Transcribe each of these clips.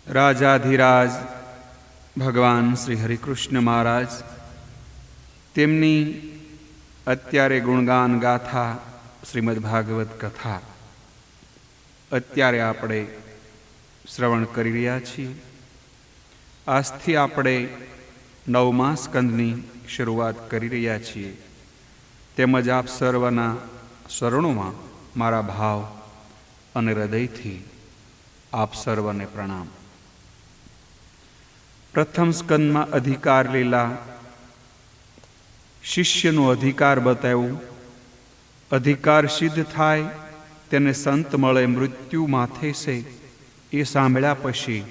રાજાધિરાજ ભગવાન શ્રી હરિકૃષ્ણ મહારાજ તેમની અત્યારે ગુણગાન ગાથા શ્રીમદ ભાગવત કથા અત્યારે આપણે શ્રવણ કરી રહ્યા છીએ. આજથી આપણે 9મા સ્કંદની શરૂઆત કરી રહ્યા છીએ. તેમજ આપ સર્વના શરણોમાં મારા ભાવ અને હૃદયથી આપ સર્વને પ્રણામ. પ્રથમ સ્કંદમાં અધિકાર લીલા, શિષ્યનો અધિકાર બતાવ્યું. અધિકાર સિદ્ધ થાય તેને સંત મળે મૃત્યુ માથે છે એ સાંભળ્યા પછી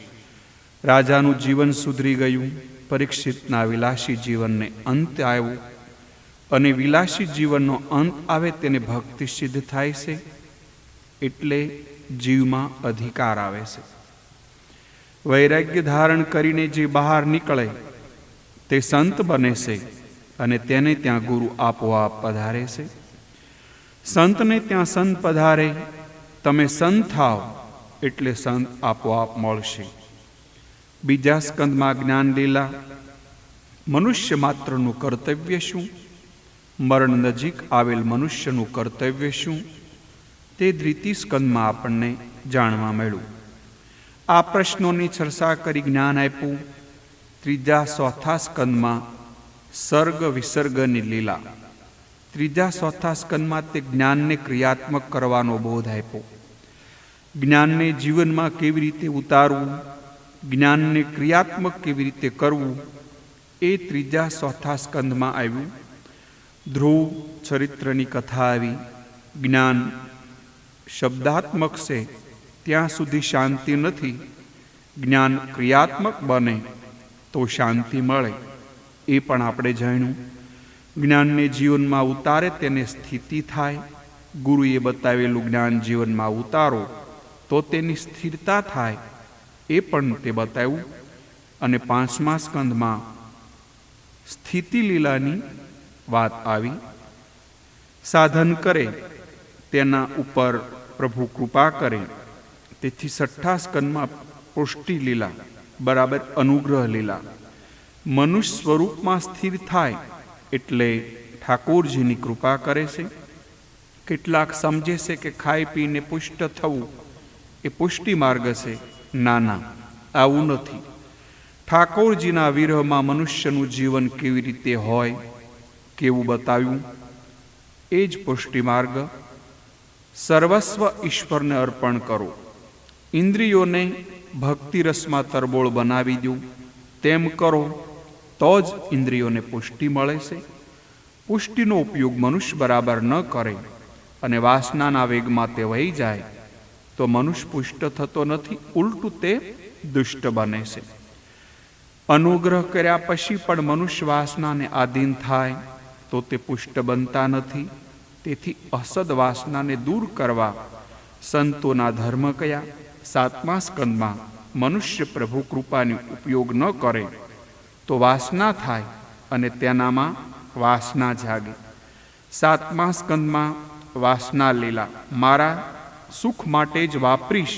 રાજાનું જીવન સુધરી ગયું. પરીક્ષિતના વિલાસી જીવનને અંત આવ્યું અને વિલાસી જીવનનો અંત આવે તેને ભક્તિ સિદ્ધ થાય છે, એટલે જીવમાં અધિકાર આવે છે. વૈરાગ્ય ધારણ કરીને જે બહાર નીકળે તે સંત બને છે અને તેને ત્યાં ગુરુ આપોઆપ પધારે છે. સંતને ત્યાં સંત પધારે, તમે સંત થાવ એટલે સંત આપોઆપ મળશે. બીજા સ્કંદમાં જ્ઞાન લીલા, મનુષ્ય માત્રનું કર્તવ્ય શું, મરણ નજીક આવેલ મનુષ્યનું કર્તવ્ય શું, તે દ્વિતીય સ્કંદમાં આપણને જાણવા મળ્યું. આ પ્રશ્નોની ચર્ચા કરી જ્ઞાન આપ્યું. ત્રીજા ચોથા સ્કંદમાં સર્ગ વિસર્ગની લીલા, ત્રીજા ચોથા સ્કંદમાં તે જ્ઞાનને ક્રિયાત્મક કરવાનો બોધ આપ્યો. જ્ઞાનને જીવનમાં કેવી રીતે ઉતારવું, જ્ઞાનને ક્રિયાત્મક કેવી રીતે કરવું, એ ત્રીજા ચોથા સ્કંદમાં આવ્યું. ધ્રુવ ચરિત્રની કથા આવી. જ્ઞાન શબ્દાત્મક છે ત્યાં સુધી શાંતિ નથી, જ્ઞાન ક્રિયાત્મક બને તો શાંતિ મળે, એ પણ આપણે જાણ્યું. જ્ઞાનને જીવનમાં ઉતારે તેને સ્થિતિ થાય. ગુરુએ બતાવેલું જ્ઞાન જીવનમાં ઉતારો તો તેની સ્થિરતા થાય, એ પણ તે બતાવ્યું. અને 5મા સ્કંદમાં સ્થિતિ લીલાની વાત આવી. સાધન કરે તેના ઉપર પ્રભુ કૃપા કરે, તેથી 6ઠ્ઠા સ્કંદમાં પુષ્ટિ લીલા બરાબર અનુગ્રહ લીલા. મનુષ્ય સ્વરૂપમાં સ્થિર થાય એટલે ઠાકોરજીની કૃપા કરે છે. કેટલાક સમજે છે કે ખાઈ પીને પુષ્ટ થવું એ પુષ્ટિ માર્ગ છે. ના, આવું નથી. ઠાકોરજીના વિરહમાં મનુષ્યનું જીવન કેવી રીતે હોય, કેવું બતાવ્યું, એ જ પુષ્ટિ માર્ગ. સર્વસ્વ ઈશ્વરને અર્પણ કરો. ઇન્દ્રિયોને ભક્તિ રસમાં તરબોળ બનાવી દો. તેમ કરો તો જ ઇન્દ્રિયોને પુષ્ટિ મળે છે. પુષ્ટિનો ઉપયોગ મનુષ્ય બરાબર ન કરે અને વાસનાના વેગમાં તે વહી જાય તો મનુષ્ય પુષ્ટ થતો નથી, ઉલટું તે દુષ્ટ બને છે. અનુગ્રહ કર્યા પછી પણ મનુષ્ય વાસનાને આધીન થાય તો તે પુષ્ટ બનતા નથી. તેથી અસદ વાસનાને દૂર કરવા સંતોના ધર્મ કયા? 7મા સ્કંદમાં મનુષ્ય પ્રભુ કૃપાનો ઉપયોગ ન કરે તો વાસના થાય અને તેનામાં વાસના જાગે. 7મા સ્કંદમાં વાસના લીલા, મારા સુખ માટે જ વાપરીશ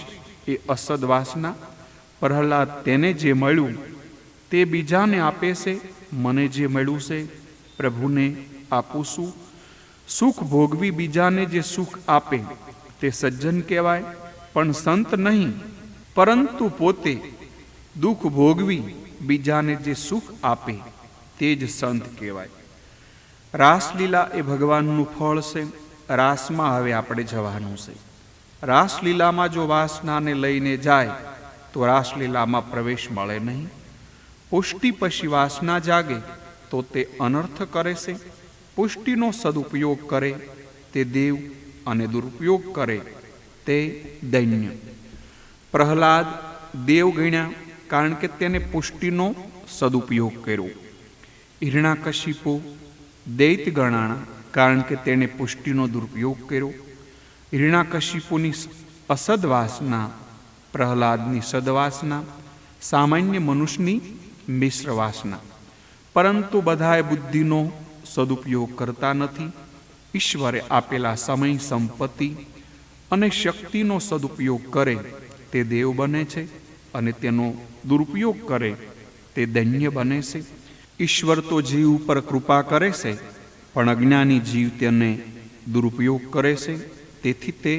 એ અસદ વાસના. પ્રહલાદ તેને જે મળ્યું તે બીજાને આપે છે. મને જે મળ્યું છે પ્રભુને આપું છું. સુખ ભોગવી બીજાને જે સુખ આપે તે સજ્જન કહેવાય, પણ સંત નહીં. પરંતુ પોતે દુઃખ ભોગવી બીજાને જે સુખ આપે તે જ સંત કહેવાય. રાસલીલા એ ભગવાનનું ફળ છે. રાસમાં હવે આપણે જવાનું છે. રાસલીલામાં જો વાસનાને લઈને જાય તો રાસલીલામાં પ્રવેશ મળે નહીં. પુષ્ટિ પછી વાસના જાગે તો તે અનર્થ કરે છે. પુષ્ટિનો સદુપયોગ કરે તે દેવ અને દુરુપયોગ કરે તે દૈન્ય. પ્રહલાદ દેવ ગણ્યા કારણ કે તેને પુષ્ટિનો સદુપયોગ કર્યો. હિરણાકશિપુ દૈત્ય ગણાણા કારણ કે તેણે પુષ્ટિનો દુરુપયોગ કર્યો. હિરણાકશિપુની અસદવાસના, પ્રહલાદની સદવાસના, સામાન્ય મનુષ્યની મિશ્ર વાસના. પરંતુ બધાએ બુદ્ધિનો સદુપયોગ કરતા નથી. ઈશ્વરે આપેલા સમય, સંપત્તિ અને શક્તિનો સદુપયોગ કરે તે દેવ બને છે. અને તેનો દુરુપયોગ કરે તે દૈન્ય બને છે. ઈશ્વર તો જીવ ઉપર કૃપા કરે છે, પણ અજ્ઞાની જીવ તેને દુરુપયોગ કરે છે, તેથી તે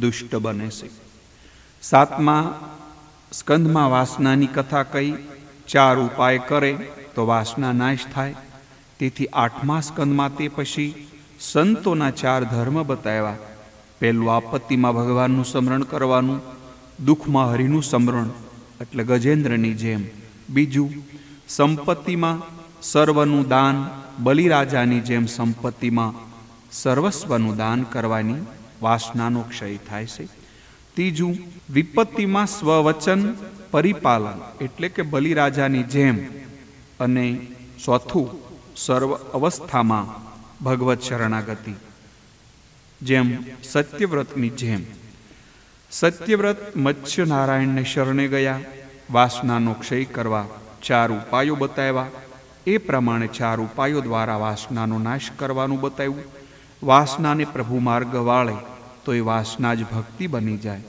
દુષ્ટ બને છે. 7મા સ્કંધમાં વાસનાની કથા કહી 4 ઉપાય કરે તો વાસના નાશ થાય. તેથી 8મા સ્કંધમાં તે પછી સંતોના 4 ધર્મ બતાવ્યા. પહેલું આપત્તિમાં ભગવાનનું સ્મરણ કરવાનું, દુઃખમાં હરિનું સ્મરણ એટલે ગજેન્દ્રની જેમ. બીજું સંપત્તિમાં સર્વનું દાન, બલિરાજાની જેમ સંપત્તિમાં સર્વસ્વનું દાન કરવાની વાસનાનો ક્ષય થાય છે. ત્રીજું વિપત્તિમાં સ્વવચન પરિપાલન એટલે કે બલિરાજાની જેમ. અને ચોથું સર્વ અવસ્થામાં ભગવત શરણાગતિ જેમ સત્યવ્રતની જેમ. સત્યવ્રત મત્સ્ય નારાયણને શરણે ગયા, વાસનાનો ક્ષય કરવા 4 ઉપાયો બતાવ્યા. એ પ્રમાણે 4 ઉપાયો દ્વારા વાસનાનો નાશ કરવાનું બતાવ્યું. વાસનાને પ્રભુ માર્ગ વાળે તો એ વાસના જ ભક્તિ બની જાય.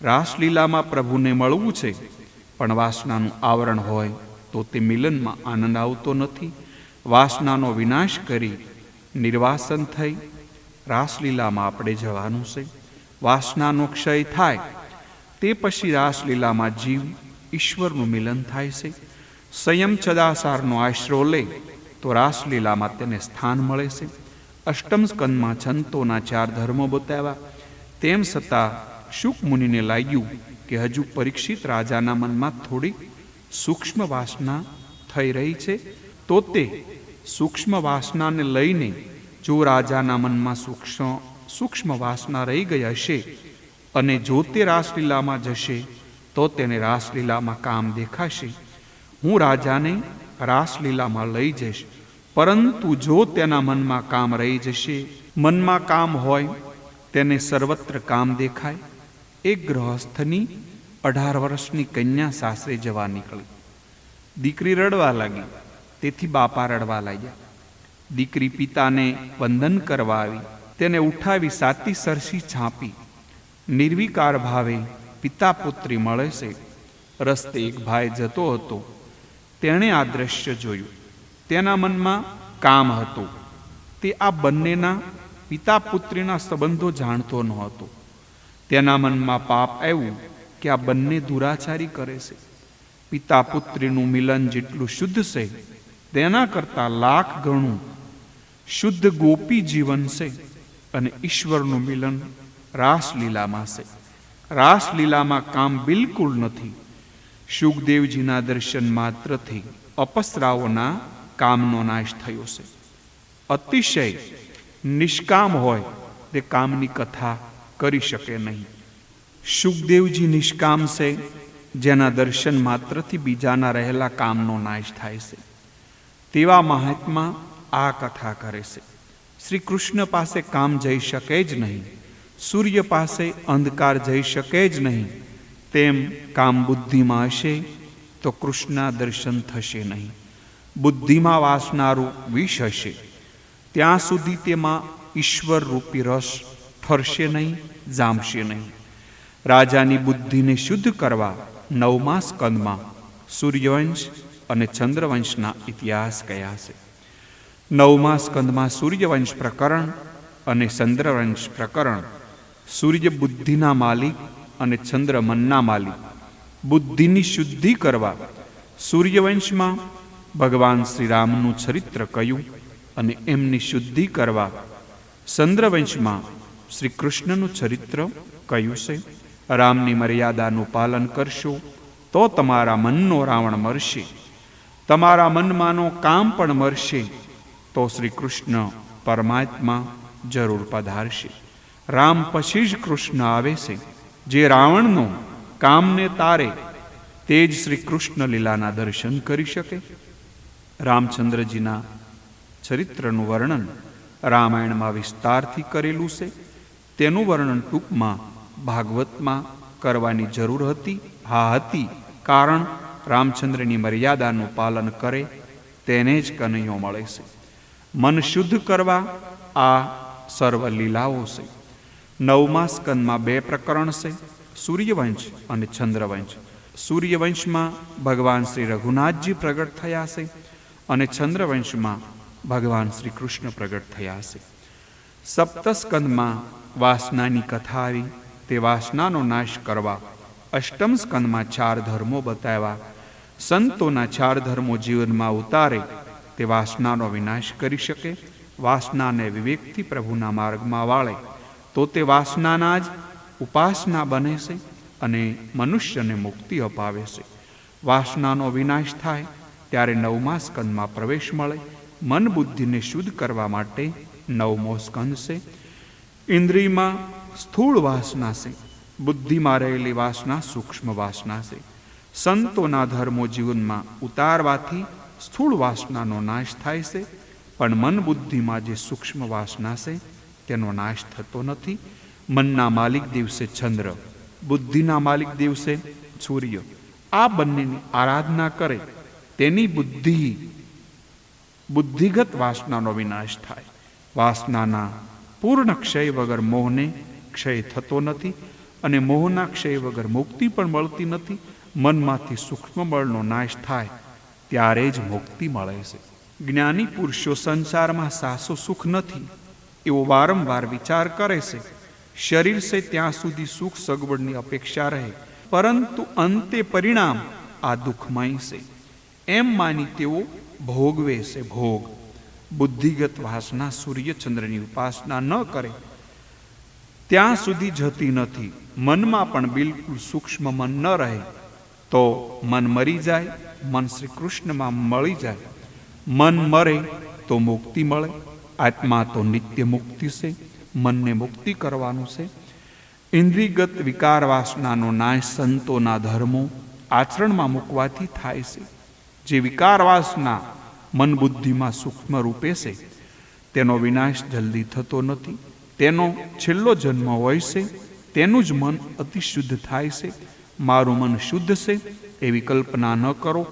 રાસલીલામાં પ્રભુને મળવું છે, પણ વાસનાનું આવરણ હોય તો તે મિલનમાં આનંદ આવતો નથી. વાસનાનો વિનાશ કરી નિર્વાસન થઈ રાસલીલામાં આપણે જવાનું છે. વાસનાનો ક્ષય થાય તે પછી રાસલીલામાં જીવ ઈશ્વરનું મિલન થાય છે. સંયમ સદાચારનો આશરો લે તો રાસલીલામાં તેને સ્થાન મળે છે. 8મ સ્કંદમાં સંતોના 4 ધર્મો બતાવ્યા. તેમ છતાં શુક મુનિને લાગ્યું કે હજુ પરીક્ષિત રાજાના મનમાં થોડી સૂક્ષ્મ વાસના થઈ રહી છે, તો તે સૂક્ષ્મ વાસનાને લઈને જો રાજાના મનમાં સૂક્ષ્મ વાસના રહી ગઈ હશે અને જો તે રાસલીલામાં જશે તો તેને રાસલીલામાં કામ દેખાશે. હું રાજાને રાસલીલામાં લઈ જઈશ, પરંતુ જો તેના મનમાં કામ રહી જશે, મનમાં કામ હોય તેને સર્વત્ર કામ દેખાય. એક ગૃહસ્થની 18 વર્ષની કન્યા સાસરે જવા નીકળી. દીકરી રડવા લાગી, તેથી બાપા રડવા લાગ્યા. દીકરી પિતાને વંદન કરવા આવી, તેને ઉઠાવી સાતી સરસી છાપી. નિર્વિકાર ભાવે પિતા પુત્રી મળે છે. રસ્તે એક ભાઈ જતો હતો, તેણે આ દ્રશ્ય જોયું. તેના મનમાં કામ હતું. તે આ બંનેના પિતા પુત્રીના સંબંધો જાણતો નહોતો. તેના મનમાં પાપ આવ્યું કે આ બંને દુરાચારી કરે છે. પિતા પુત્રીનું મિલન જેટલું શુદ્ધ છે તેના કરતાં લાખ ગણું શુદ્ધ ગોપી જીવન છે, અને ઈશ્વરનું મિલન રાસલીલામાં છે. રાસલીલામાં કામ બિલકુલ નથી. શુકદેવજીના દર્શન માત્રથી અપસરાઓના કામનો નાશ થયો છે. અતિશય નિષ્કામ હોય તે કામની કથા કરી શકે નહીં. શુકદેવજી નિષ્કામ છે, જેના દર્શન માત્રથી બીજાના રહેલા કામનો નાશ થાય છે. તેવા મહાત્મા આ કથા કરે છે. શ્રી કૃષ્ણ પાસે કામ જઈ શકે જ નહીં, સૂર્ય પાસે અંધકાર જઈ શકે જ નહીં. તેમ કામ બુદ્ધિમાં હશે તો કૃષ્ણના દર્શન થશે નહીં. બુદ્ધિમાં વાસનારું વિષ હશે ત્યાં સુધી તેમાં ઈશ્વર રૂપી રસ ઠરશે નહીં, જામશે નહીં. રાજાની બુદ્ધિને શુદ્ધ કરવા 9મા સ્કંદમાં સૂર્યવંશ અને ચંદ્રવંશના ઇતિહાસ કયા છે. 9મા સ્કંદમાં સૂર્યવંશ પ્રકરણ અને ચંદ્રવંશ પ્રકરણ. સૂર્ય બુદ્ધિના માલિક અને ચંદ્ર મનના માલિક. બુદ્ધિની શુદ્ધિ કરવા સૂર્યવંશમાં ભગવાન શ્રી રામનું ચરિત્ર કહ્યું અને એમની શુદ્ધિ કરવા ચંદ્રવંશમાં શ્રી કૃષ્ણનું ચરિત્ર કહ્યું છે. રામની મર્યાદાનું પાલન કરશો તો તમારા મનનો રાવણ મરશે, તમારા મનમાંનો કામ પણ મરશે, તો શ્રી કૃષ્ણ પરમાત્મા જરૂર પધારશે. રામ પછી જ કૃષ્ણ આવે છે. જે રાવણનો કામને તારે તે જ શ્રી કૃષ્ણ લીલાના દર્શન કરી શકે. રામચંદ્રજીના ચરિત્રનું વર્ણન રામાયણમાં વિસ્તારથી કરેલું છે. તેનું વર્ણન ટૂંકમાં ભાગવતમાં કરવાની જરૂર હતી. હા હતી, કારણ રામચંદ્રની મર્યાદાનું પાલન કરે તેને જ કનૈયો મળે છે. મન શુદ્ધ કરવા આ સર્વ લીલાઓ છે. 9મા સ્કંદમાં 2 પ્રકરણ છે, સૂર્યવંશ અને ચંદ્રવંશ. સૂર્યવંશમાં ભગવાન શ્રી રઘુનાથજી પ્રગટ થયા છે અને ચંદ્રવંશમાં ભગવાન શ્રી કૃષ્ણ પ્રગટ થયા છે. સપ્તસ્કંદમાં વાસનાની કથા આવી. તે વાસનાનો નાશ કરવા અષ્ટમ સ્કંદમાં 4 ધર્મો બતાવ્યા. સંતોના 4 ધર્મો જીવનમાં ઉતારે તે વાસનાનો વિનાશ કરી શકે. વાસનાને વિવેકથી પ્રભુના માર્ગમાં વાળે તો તે વાસનાના જ ઉપાસના બને છે અને મનુષ્યને મુક્તિ અપાવે છે. વાસનાનો વિનાશ થાય ત્યારે 9મા સ્કંદમાં પ્રવેશ મળે. મન બુદ્ધિને શુદ્ધ કરવા માટે 9મો સ્કંદ છે. ઇન્દ્રિયમાં સ્થૂળ વાસના છે, બુદ્ધિમાં રહેલી વાસના સૂક્ષ્મ વાસના છે. સંતોના ધર્મો જીવનમાં ઉતારવાથી સ્થૂળ વાસનાનો નાશ થાય છે, પણ મન બુદ્ધિમાં જે સૂક્ષ્મ વાસના છે તેનો નાશ થતો નથી. મનના માલિક દિવસે ચંદ્ર, બુદ્ધિના માલિક દિવસે સૂર્ય, આ બંનેની આરાધના કરે તેની બુદ્ધિગત વાસનાનો વિનાશ થાય. વાસનાના પૂર્ણ ક્ષય વગર મોહને ક્ષય થતો નથી અને મોહના ક્ષય વગર મુક્તિ પણ મળતી નથી. મનમાંથી સૂક્ષ્મ બળનો નાશ થાય ત્યારે જ મુક્તિ મળે છે. જ્ઞાની પુરુષો સંસારમાં સાસો સુખ નથી એવો વારંવાર વિચાર કરે છે. શરીર છે ત્યાં સુધી સુખ સગવડની અપેક્ષા રહે, પરંતુ અંતે પરિણામ આ દુઃખમય છે એમ માની તેઓ ભોગવે છે ભોગ. બુદ્ધિગત વાસના સૂર્યચંદ્રની ઉપાસના ન કરે ત્યાં સુધી જતી નથી. મનમાં પણ બિલકુલ સૂક્ષ્મ મન ન રહે તો મન મરી જાય, મન શ્રી કૃષ્ણમાં મળી જાય. મન મરે તો મુક્તિ મળે. આત્મા તો નિત્ય મુક્તિ છે, મનને મુક્તિ કરવાનું છે. ઇન્દ્રિયગત વિકાર વાસનાનો નાશ સંતોના ધર્મો આચરણમાં મૂકવાથી થાય છે. જે વિકાર વાસના મન બુદ્ધિમાં સૂક્ષ્મ રૂપે છે તેનો વિનાશ જલ્દી થતો નથી. તેનો છેલ્લો જન્મ હોય છે. તેનું જ મન અતિ શુદ્ધ થાય છે. મારું મન શુદ્ધ છે એવી કલ્પના ન કરો.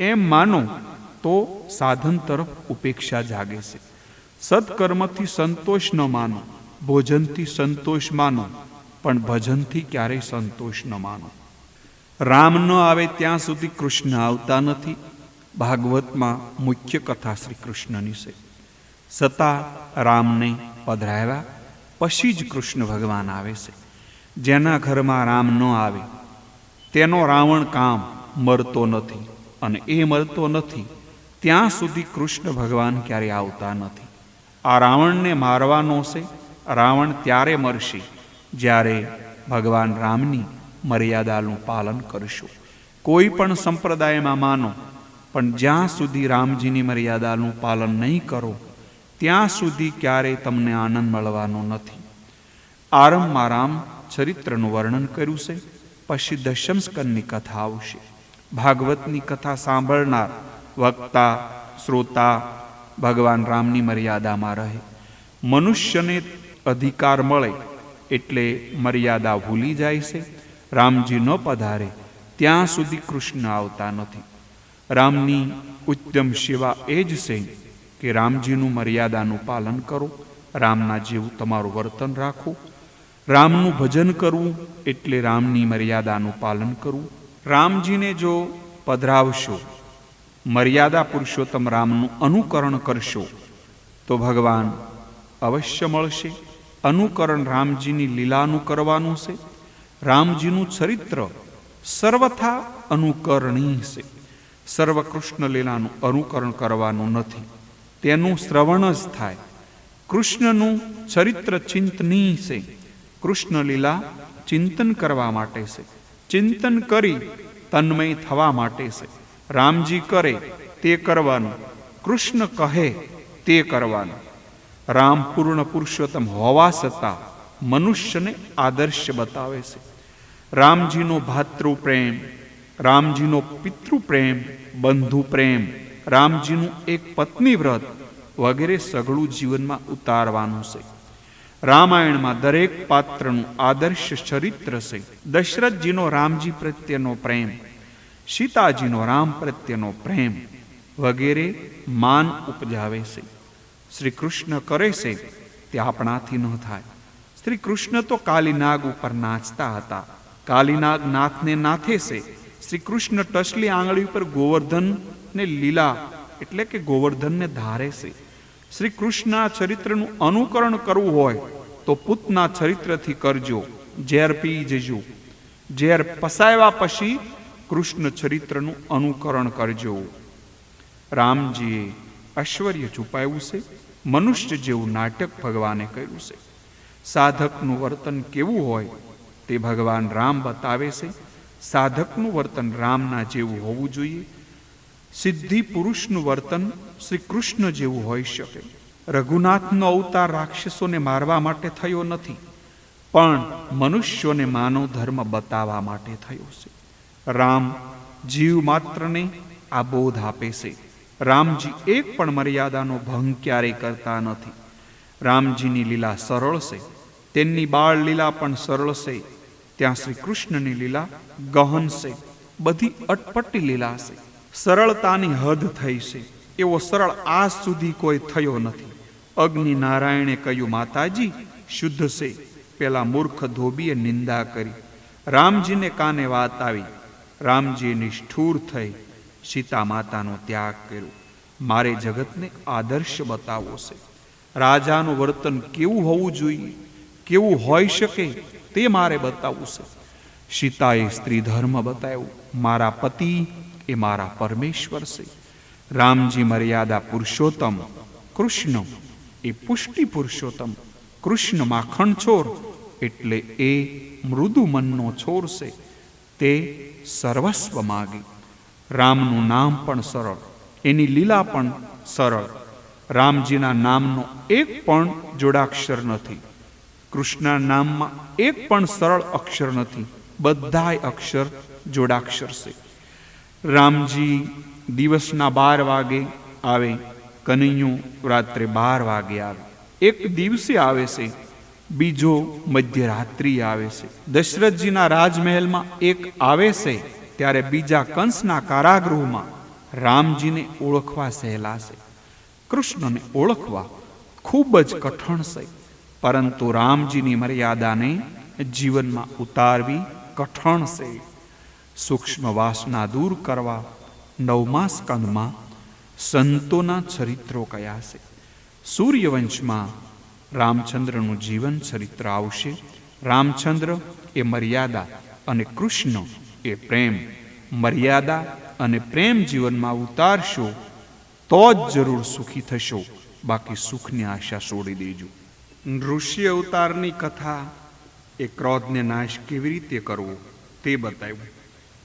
એમ માનો તો સાધન તરફ ઉપેક્ષા જાગે છે. સત્કર્મથી સંતોષ ન માનો, ભોજનથી સંતોષ માનો, પણ ભજનથી ક્યારેય સંતોષ ન માનો. રામ ન આવે ત્યાં સુધી કૃષ્ણ આવતા નથી. ભાગવતમાં મુખ્ય કથા શ્રી કૃષ્ણની છે. સતા રામને પધરાવ્યા પછી જ કૃષ્ણ ભગવાન આવે છે. જેના ઘરમાં રામ ન આવે તેનો રાવણ કામ મરતો નથી, અને એ મરતો નથી ત્યાં સુધી કૃષ્ણ ભગવાન ક્યારે આવતા નથી. આ રાવણને મારવાનો છે. રાવણ ત્યારે મરશે જ્યારે ભગવાન રામની મર્યાદાનું પાલન કરશો. કોઈ પણ સંપ્રદાયમાં માનો, પણ જ્યાં સુધી રામજીની મર્યાદાનું પાલન નહીં કરો ત્યાં સુધી ક્યારેય તમને આનંદ મળવાનો નથી. આરંભમાં રામ ચરિત્રનું વર્ણન કર્યું છે, પછી દશમ સ્કંદની કથા આવશે. ભાગવતની કથા સાંભળનાર વક્તા શ્રોતા ભગવાન રામની મર્યાદામાં રહે. મનુષ્યને અધિકાર મળે એટલે મર્યાદા ભૂલી જાય છે. રામજી ન પધારે ત્યાં સુધી કૃષ્ણ આવતા નથી. રામની ઉત્તમ સેવા એ જ છે કે રામજીનું મર્યાદાનું પાલન કરો, રામના જેવું તમારું વર્તન રાખો. રામનું ભજન કરવું એટલે રામની મર્યાદાનું પાલન કરવું. રામજીને જો પધરાવશો, મર્યાદા પુરુષોત્તમ રામનું અનુકરણ કરશો તો ભગવાન અવશ્ય મળશે. અનુકરણ રામજીની લીલાનું કરવાનું છે. રામજીનું ચરિત્ર સર્વથા અનુકરણીય છે. સર્વ કૃષ્ણ લીલાનું અનુકરણ કરવાનું નથી, તેનું શ્રવણ જ થાય. કૃષ્ણનું ચરિત્ર ચિંતનીય છે. કૃષ્ણ લીલા ચિંતન કરવા માટે છે. ચિંતન કરી તન્મય થવા માટે છે. રામજી કરે તે કરવાનું, કૃષ્ણ કહે તે કરવાનું. રામ પૂર્ણ પુરુષોત્તમ હોવા છતાં મનુષ્યને આદર્શ બતાવે છે. રામજીનો ભાતૃ પ્રેમ, રામજીનો પિતૃ પ્રેમ, બંધુ પ્રેમ, રામજીનું એક પત્ની વ્રત વગેરે સઘળું જીવનમાં ઉતારવાનું છે. રામાયણમાં દરેક પાત્રનું આદર્શ ચરિત્ર છે. દશરથજીનો રામજી પ્રત્યેનો પ્રેમ, સીતાજીનો રામ પ્રત્યેનો પ્રેમ વગેરે માન ઉપજાવે છે. શ્રી કૃષ્ણ કરે છે તે આપણાથી ન થાય. શ્રી કૃષ્ણ તો કાલીનાગ ઉપર નાચતા હતા. કાલીનાગ નાથને નાથે છે, શ્રી કૃષ્ણ ટસલી આંગળી ઉપર ગોવર્ધનને લીલા એટલે કે ગોવર્ધનને ધારે છે. શ્રી કૃષ્ણના ચરિત્રનું અનુકરણ કરવું હોય તો પૂતના ચરિત્રથી કરજો. ઝેર પી જજો. ઝેર પસાવ્યા પછી કૃષ્ણ ચરિત્રનું અનુકરણ કરજો. રામજીએ ઐશ્વર્ય છુપાવ્યું છે. મનુષ્ય જેવું નાટક ભગવાને કર્યું છે. સાધકનું વર્તન કેવું હોય તે ભગવાન રામ બતાવે છે. સાધકનું વર્તન રામના જેવું હોવું જોઈએ. સિદ્ધિ પુરુષનું વર્તન શ્રી કૃષ્ણ જેવું હોઈ શકે. રઘુનાથનો અવતાર રાક્ષસોને મારવા માટે થયો નથી, પણ મનુષ્યોને માનવ ધર્મ બતાવવા માટે થયો છે. રામ જીવ માત્રને આ બોધ આપે છે. રામજી એક પણ મર્યાદાનો ભંગ ક્યારેય કરતા નથી. રામજીની લીલા સરળ છે. તેમની બાળ લીલા પણ સરળ છે. ત્યાં શ્રી કૃષ્ણની લીલા ગહન છે. બધી અટપટી લીલા છે. સરળતાની હદ થઈ છે. એવો સરળ આજ સુધી કોઈ થયો નથી. અગ્નિ નારાયણે કહ્યું, માતાજી શુદ્ધ છે. પેલા મૂર્ખ ધોબીએ નિંદા કરી. રામજીને કાને વાત આવી. રામજીએ નિષ્ઠુર થઈ સીતા માતાનો ત્યાગ કર્યો. મારે જગતને આદર્શ બતાવવો છે. રાજાનું વર્તન કેવું હોવું જોઈએ, કેવું હોઈ શકે તે મારે બતાવવું છે. સીતાએ સ્ત્રી ધર્મ બતાવ્યું. મારા પતિ એ મારા પરમેશ્વર છે. રામજી મર્યાદા પુરુષોત્તમ, કૃષ્ણ એ પુષ્ટિ પુરુષોત્તમ. કૃષ્ણ માખણ છોર એટલે એ મૃદુ મનનો છોર છે. તે સર્વસ્વ માગે. રામનું નામ પણ સરળ, એની લીલા પણ સરળ. રામજીના નામનો એક પણ જોડાક્ષર નથી. કૃષ્ણના નામમાં એક પણ સરળ અક્ષર નથી. બધાય અક્ષર જોડાક્ષર છે. રામજી દિવસના 12 વાગે આવે, કનૈયું રાત્રે 12 વાગે આવે. એક દિવસે આવે છે, બીજો મધ્યરાત્રિ આવે છે. દશરથજીના રાજમહેલમાં એક આવે છે, ત્યારે બીજા કંસના કારાગૃહમાં. રામજીને ઓળખવા સહેલા છે. કૃષ્ણને ઓળખવા ખૂબ જ કઠણ છે. પરંતુ રામજીની મર્યાદાને જીવનમાં ઉતારવી કઠણ છે. સૂક્ષ્મ વાસના દૂર કરવા 9મા સ્કંદમાં સંતોના ચરિત્રો કયા છે. સૂર્યવંશમાં રામચંદ્રનું જીવન ચરિત્ર આવશે. રામચંદ્ર એ મર્યાદા અને કૃષ્ણ એ પ્રેમ. મર્યાદા અને પ્રેમ જીવનમાં ઉતારશો તો જ જરૂર સુખી થશો, બાકી સુખની આશા છોડી દેજો. ઋષિ અવતારની કથા એ ક્રોધને નાશ કેવી રીતે કરવો તે બતાવ્યું.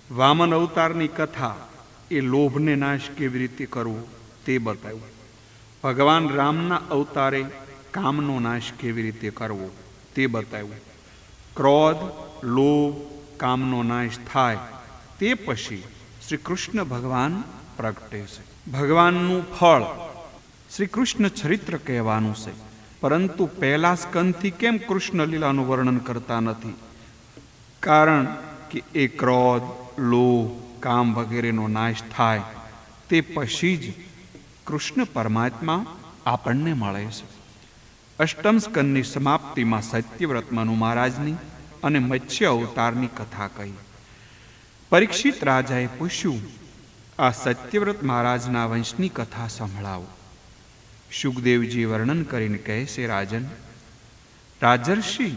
વામન અવતારની કથા એ લોભને નાશ કેવી રીતે કરવો તે બતાવ્યું. ભગવાન રામના અવતારે કામનો નાશ કેવી રીતે કરવો તે બતાવ્યું. ક્રોધ, લોભ, કામનો નાશ થાય તે પછી શ્રી કૃષ્ણ ભગવાન પ્રગટે છે. ભગવાનનું ફળ શ્રી કૃષ્ણ ચરિત્ર કહેવાનું છે. પરંતુ પહેલા સ્કંદથી કેમ કૃષ્ણ લીલાનું વર્ણન કરતા નથી? કારણ કે એ ક્રોધ, લોભ, કામ વગેરેનો નાશ થાય તે પછી જ કૃષ્ણ પરમાત્મા આપણને મળે છે. અષ્ટમ સ્કંદની સમાપ્તિમાં સત્યવ્રત મનુ મહારાજની અને મત્સ્ય અવતારની કથા કહી. પરીક્ષિત રાજાએ પૂછ્યું, આ સત્યવ્રત મહારાજના વંશની કથા સંભળાવો. સુખદેવજી વર્ણન કરીને કહે છે, રાજન, રાજર્ષિ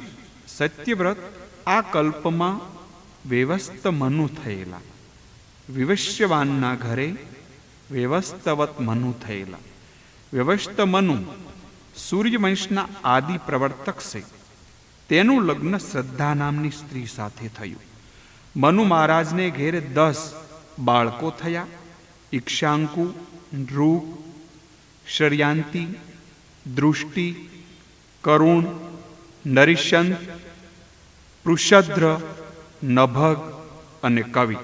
સત્યવ્રત આ કલ્પમાં વેવસ્ત મનુ થયેલા. વિવશ્યવાનના ઘરે વેવસ્તવત મનુ થયેલા. વ્યવસ્ત મનુ સૂર્યવંશના આદિ પ્રવર્તક છે. તેનું લગ્ન શ્રદ્ધા નામની સ્ત્રી સાથે થયું. મનુ મહારાજને ઘેરે 10 બાળકો થયા. ઈક્ષાંકુ, નૃપ, શર્યાંતિ, દૃષ્ટિ, કરુણ, નરિશંત, પૃષદ્ર, નભગ અને કવિ.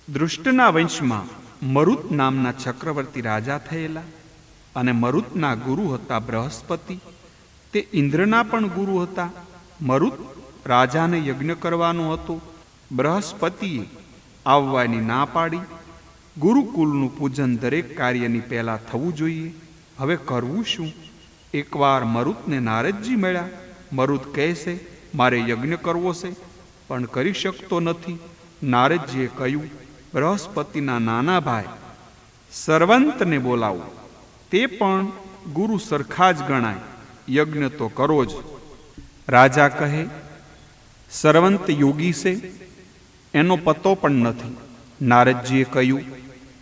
દૃષ્ટના વંશમાં મરુત નામના ચક્રવર્તી રાજા થયેલા અને મરુતના ગુરુ હતા બૃહસ્પતિ. તે ઇન્દ્રના પણ ગુરુ હતા. મરુત રાજાને યજ્ઞ કરવાનો હતો. બૃહસ્પતિએ આવવાની ના પાડી. ગુરુકુલનું પૂજન દરેક કાર્યની પહેલા થવું જોઈએ. હવે કરવું શું? એકવાર મરુતને નારદજી મળ્યા. મરુત કહે છે, મારે યજ્ઞ કરવો છે પણ કરી શકતો નથી. નારદજીએ કહ્યું, બૃહસ્પતિના નાના ભાઈ સર્વંતને બોલાવો, તે પણ ગુરુ સરખા જ ગણાય, યજ્ઞ તો કરો જ. રાજા કહે, સર્વંત યોગી છે, એનો પતો પણ નથી. નારદજીએ કહ્યું,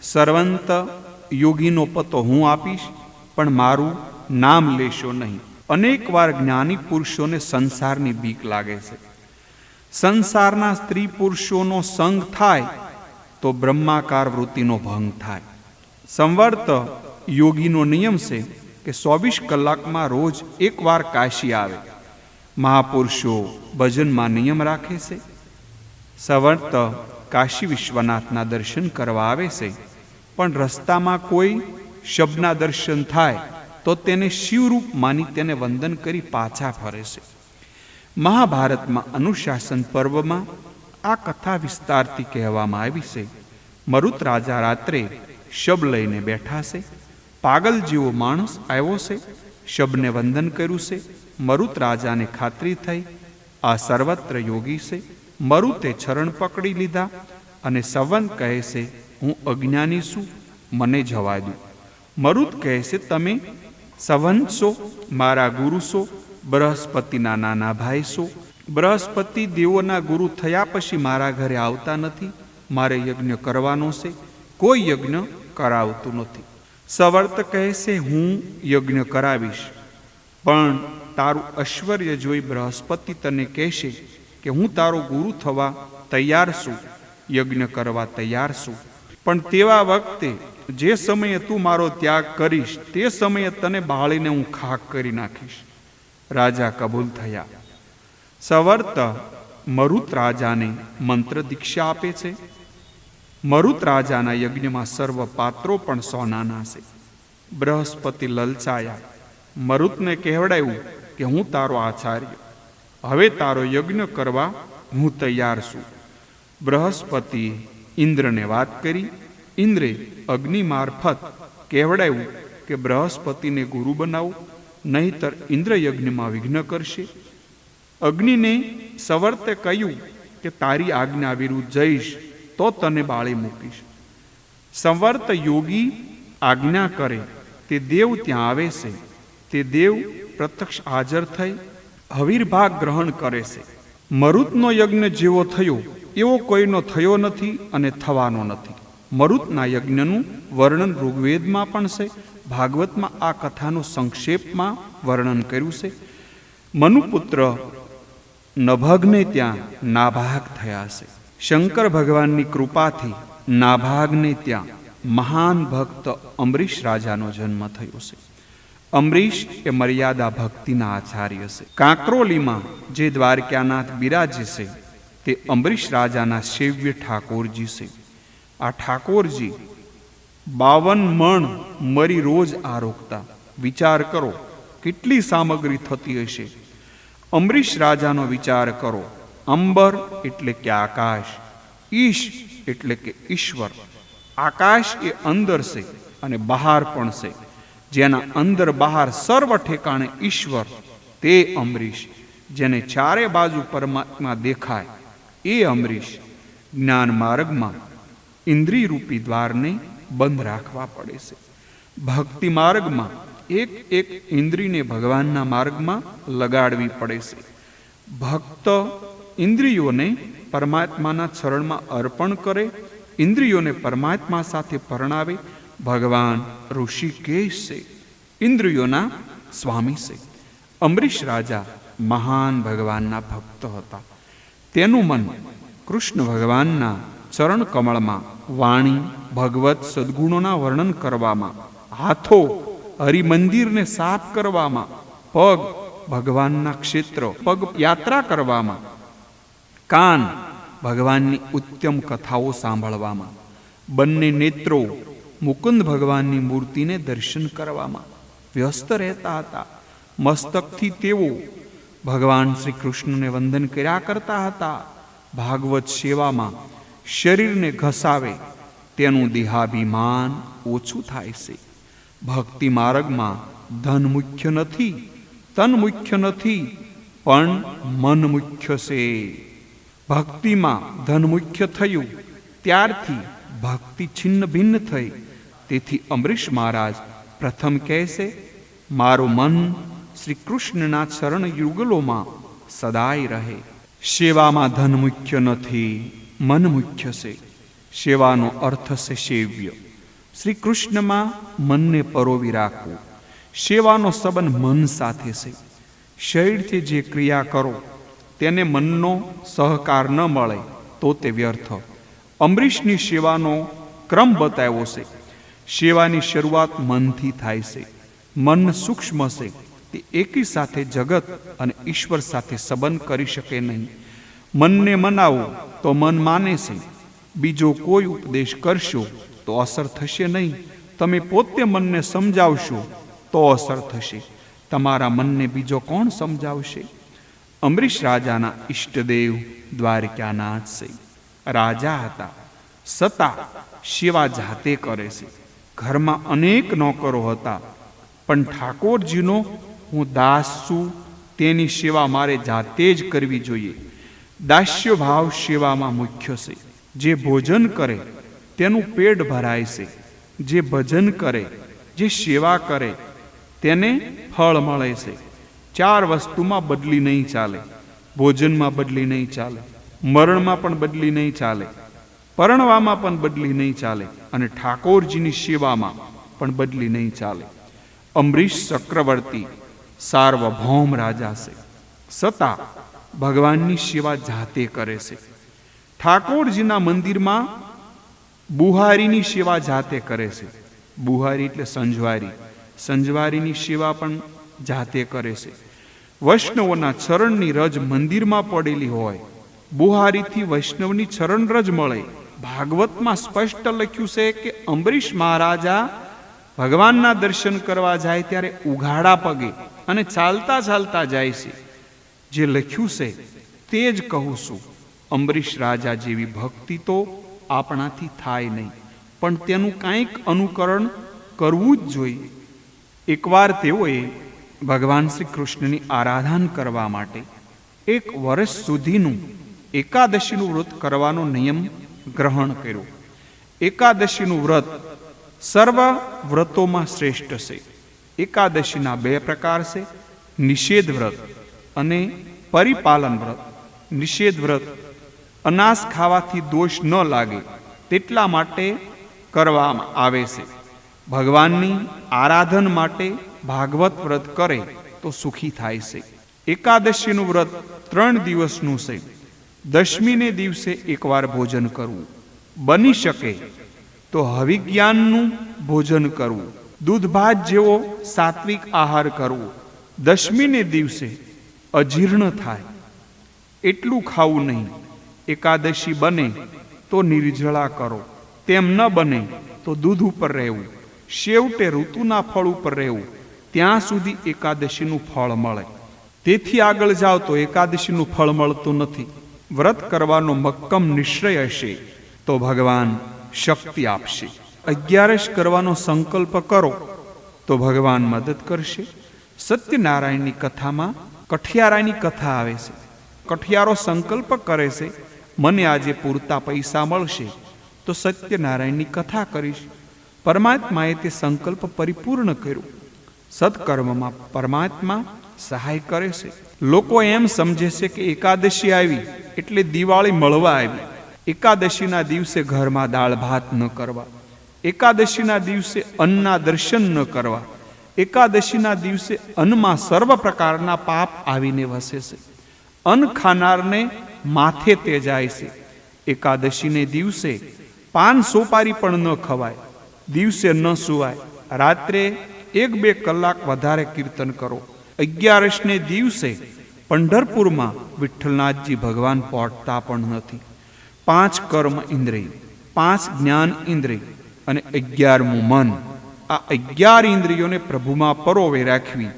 સર્વંત યોગીનો પતો હું આપીશ, પણ મારું નામ લેશો નહીં. અનેક વાર જ્ઞાની પુરુષોને સંસારની બીક લાગે છે. સંસારના સ્ત્રી પુરુષોનો સંગ થાય તો બ્રહ્માકાર વૃત્તિનો ભંગ થાય. સંવર્ત યોગીનો નિયમ છે કે 24 કલાકમાં રોજ એકવાર કાશી આવે. મહાપુરુષો ભજનમાં નિયમ રાખે છે. સંવર્ત કાશી વિશ્વનાથના દર્શન કરવા આવે છે, પણ રસ્તામાં કોઈ શબના દર્શન થાય તો તેને શિવરૂપ માની તેને વંદન કરી પાછા ફરે છે. મહાભારતમાં અનુશાસન પર્વમાં આ કથા વિસ્તારથી કહેવામાં આવી છે. મરુત રાજા રાત્રે શબ લઈને બેઠા છે. પાગલ જેવો માણસ આવ્યો છે, શબને વંદન કર્યું છે. મરુત રાજાને ખાતરી થઈ આ સર્વત્ર યોગી છે. મરુતે ચરણ પકડી લીધા અને સંવંત કહે છે, હું અજ્ઞાની છું, મને જવા દો. મરુત કહે છે, તમે સંવંત છો, મારા ગુરુ છો, બૃહસ્પતિના નાના ભાઈ છો. બૃહસ્પતિ દેવોના ગુરુ થયા પછી મારા ઘરે આવતા નથી. મારે યજ્ઞ કરવાનો છે, કોઈ યજ્ઞ કરાવતું નથી. સંવર્ત કહે છે, હું યજ્ઞ કરાવીશ, પણ તારું ઐશ્વર્ય જોઈ બૃહસ્પતિ તને કહેશે કે હું તારો ગુરુ થવા તૈયાર છું, યજ્ઞ કરવા તૈયાર છું, પણ તેવા વખતે જે સમયે તું મારો ત્યાગ કરીશ તે સમયે તને બાળીને હું ખાક કરી નાખીશ. રાજા કબૂલ થયા. સંવર્ત મરુત રાજાને મંત્ર દીક્ષા આપે છે. મરુત રાજાના યજ્ઞમાં સર્વ પાત્રો પણ સોનાના છે. બૃહસ્પતિ લલચાયા. મરુતને કહેવડાયું કે હું તારો આચાર્ય, હવે તારો યજ્ઞ કરવા હું તૈયાર છું. બૃહસ્પતિએ ઇન્દ્રને વાત કરી. ઇન્દ્રે અગ્નિ મારફત કહેવડાયું કે બૃહસ્પતિને ગુરુ બનાવો, નહીતર ઇન્દ્ર યજ્ઞમાં વિઘ્ન કરશે. અગ્નિને સંવર્તે કહ્યું કે તારી આજ્ઞા વિરુદ્ધ જઈશ તો તને બાળી મૂકીશ. સંવર્ત યોગી આજ્ઞા કરે તે દેવ ત્યાં આવે છે. તે દેવ પ્રત્યક્ષ હાજર થઈ હવીરભાગ ગ્રહણ કરે છે. મરુતનો યજ્ઞ જેવો થયો એવો કોઈનો થયો નથી અને થવાનો નથી. મરુતના યજ્ઞનું વર્ણન ઋગ્વેદમાં પણ છે. ભાગવતમાં આ કથાનું સંક્ષેપમાં વર્ણન કર્યું છે. મનુપુત્ર નભગને ત્યાં નાભાગ થયા છે. શંકર ભગવાનની કૃપાથી નાભાગને ત્યાં મહાન ભક્ત અમરીશ રાજાનો જન્મ થયો છે. અમરીશ એ મર્યાદા ભક્તિના આચાર્ય છે. કાંકરોલીમાં જે દ્વારકાનાથ બિરાજે છે તે અમરીશ રાજાના સેવ્ય ઠાકોરજી છે. આ ઠાકોરજી 52 મણ મરી રોજ આરોગતા. વિચાર કરો કેટલી સામગ્રી થતી હશે. અમરીશ રાજાનો વિચાર કરો. અંબર એટલે કે આકાશ, ઈશ એટલે કે ઈશ્વર. આકાશ એ અંદર છે અને બહાર પણ છે. જેના અંદર બહાર સર્વ ઠેકાણે ઈશ્વર, તે અમરીશ. જેને ચારે બાજુ પરમાત્મા દેખાય એ અમરીશ. જ્ઞાન માર્ગમાં ઇન્દ્રિય રૂપી દ્વારને બંધ રાખવા પડે છે. ભક્તિ માર્ગમાં એક એક ઇન્દ્રિયને ભગવાનના માર્ગમાં લગાડવી પડે છે. ભક્ત ઇન્દ્રિયોને પરમાત્માના ચરણમાં અર્પણ કરે, ઇન્દ્રિયોને પરમાત્મા સાથે પરણાવે. ભગવાન ઋષિકેશ છે, ઇન્દ્રિયોના સ્વામી છે. અમરીશ રાજા મહાન ભગવાનના ભક્ત હતા. તેનું મન કૃષ્ણ ભગવાનના ચરણ કમળમાં, વાણી ભગવત સદગુણોના વર્ણન કરવામાં, હાથો હરિમંદિરને સાફ કરવામાં, પગ ભગવાનના ક્ષેત્ર પગ યાત્રા કરવામાં, કાન ભગવાનની ઉત્તમ કથાઓ સાંભળવામાં, બંને નેત્રો મુકુંદ ભગવાનની મૂર્તિને દર્શન કરવામાં વ્યસ્ત રહેતા હતા. મસ્તકથી તેઓ ભગવાન શ્રી કૃષ્ણને વંદન કર્યા કરતા હતા. ભાગવત સેવામાં શરીરને ઘસાવે તેનું દેહાભિમાન ઓછું થાય છે. ભક્તિ માર્ગમાં ધન મુખ્ય નથી, તન મુખ્ય નથી, પણ મન મુખ્ય છે. ભક્તિમાં ધન મુખ્ય થયું ત્યારથી ભક્તિ છિન્ન ભિન્ન થઈ. તેથી અમરીશ મહારાજ પ્રથમ કહેશે, મારું મન શ્રી કૃષ્ણના ચરણ યુગલોમાં સદાય રહે. સેવામાં ધન મુખ્ય નથી, મન મુખ્ય છે. સેવાનો અર્થ છે સેવ્ય. શ્રી કૃષ્ણમાં મનને પરોવી રાખવું. સેવાનો સંબંધ મન સાથે છે. શરીરથી જે ક્રિયા કરો તેને મનનો સહકાર ન મળે તો તે વ્યર્થ. અમરીશની સેવાનો ક્રમ બતાવ્યો છે. સેવાની શરૂઆત મનથી થાય છે. મન સૂક્ષ્મ છે. તે એકી સાથે જગત અને ઈશ્વર સાથે સંબંધ કરી શકે નહીં. મનને મનાવો તો મન માને છે. બીજો કોઈ ઉપદેશ કરશો તો અસર થશે નહીં. તમે પોતે મનને સમજાવશો તો અસર થશે. તમારા મનને બીજો કોણ સમજાવશે? અમરીશ રાજાના ઈષ્ટદેવ દ્વારકાનાથ છે. રાજા હતા છતાં સેવા જાતે કરે છે. ઘરમાં અનેક નોકરો હતા, પણ ઠાકોરજીનો હું દાસ છું, તેની સેવા મારે જાતે જ કરવી જોઈએ. દાસ્ય ભાવ સેવામાં મુખ્ય છે. જે ભોજન કરે તેનું પેટ ભરાય છે. જે ભજન કરે, જે સેવા કરે તેને ફળ મળે છે. 4 વસ્તુમાં બદલી નહીં ચાલે. ભોજનમાં બદલી નહીં ચાલે, મરણમાં પણ બદલી નહીં ચાલે, પરણવામાં પણ બદલી નહીં ચાલે, અને ઠાકોરજીની સેવામાં પણ બદલી નહીં ચાલે. અમરીશ ચક્રવર્તી સાર્વભૌમ રાજા છે, છતાં ભગવાનની સેવા જાતે કરે છે. ઠાકોરજીના મંદિરમાં બુહારીની સેવા જાતે કરે છે. બુહારી એટલે સંજવારી. સંજવારીની સેવા પણ જાતે કરે છે. વૈષ્ણવોના ચરણની રજ મંદિરમાં પડેલી હોય, બુહારીથી વૈષ્ણવની ચરણ રજ મળે. ભાગવતમાં સ્પષ્ટ લખ્યું છે કે અમરીશ મહારાજા ભગવાનના દર્શન કરવા જાય ત્યારે ઉઘાડા પગે અને ચાલતા ચાલતા જાય છે. જે લખ્યું છે તે જ કહું છું. અમરીશ રાજા જેવી ભક્તિ તો આપણાથી થાય નહીં, પણ તેનું કાંઈક અનુકરણ કરવું જ જોઈએ. એકવાર તેઓએ ભગવાન શ્રી કૃષ્ણની આરાધના કરવા માટે 1 વર્ષ સુધીનું એકાદશીનું વ્રત કરવાનો નિયમ ગ્રહણ કર્યો. એકાદશીનું વ્રત સર્વ વ્રતોમાં શ્રેષ્ઠ છે. એકાદશીના 2 પ્રકાર છે, નિષેધ વ્રત અને પરિપાલન વ્રત. નિષેધ વ્રત અનાજ ખાવાથી દોષ ન લાગે તેટલા માટે કરવામાં આવે છે. ભગવાનની આરાધન માટે ભાગવત વ્રત કરે તો સુખી થાય છે. એકાદશીનું વ્રત 3 દિવસનું છે. દશમીને દિવસે એકવાર ભોજન કરવું. બની શકે તો હવિજ્ઞાનનું ભોજન કરવું. દૂધ ભાત જેવો સાત્વિક આહાર કરવો. દશમીને દિવસે અજીર્ણ થાય એટલું ખાવું નહીં. એકાદશી બને તો નિર્જળા કરો, તેમ ન બને તો દૂધ ઉપર રહેવું. છેવટે ઋતુના ફળ ઉપર રહેવું. ત્યાં સુધી એકાદશીનું ફળ મળે. તેથી આગળ જાઓ તો એકાદશીનું ફળ મળતું નથી. વ્રત કરવાનો મક્કમ નિશ્ચય હશે તો ભગવાન શક્તિ આપશે. 11 કરવાનો સંકલ્પ કરો તો ભગવાન મદદ કરશે. સત્યનારાયણની કથામાં કઠિયારાની કથા આવે છે. કઠિયારો સંકલ્પ કરે છે, મને આજે પૂરતા પૈસા મળશે તો સત્યનારાયણની કથા કરીશ. પરમાત્માએ તે સંકલ્પ પરિપૂર્ણ કર્યો. સત્કર્મમાં પરમાત્મા સહાય કરે છે. લોકો એમ સમજે છે કે એકાદશી આવી એટલે દિવાળી મળવા આવી. એકાદશીના દિવસે ઘરમાં દાળ ભાત ન કરવા, એકાદશીના દિવસે અન્નના દર્શન ન કરવા, એકાદશીના દિવસે અન્નમાં સર્વ પ્રકારના પાપ આવીને વસે છે. અન્ન ખાનારને માથે તે જાય છે. એકાદશીને દિવસે પાન સોપારી પણ ન ખવાય. દિવસે ન સુવાય. રાત્રે 1-2 કલાક વધારે કીર્તન કરો. 11ને દિવસે પંઢરપુરમાં વિઠ્ઠલનાથજી ભગવાન પહોંચતા પણ નથી. 5 કર્મ ઇન્દ્રિય, 5 જ્ઞાન ઇન્દ્રિય અને 11મું મન, આ 11 ઇન્દ્રિયોને પ્રભુમાં પરોવે રાખવી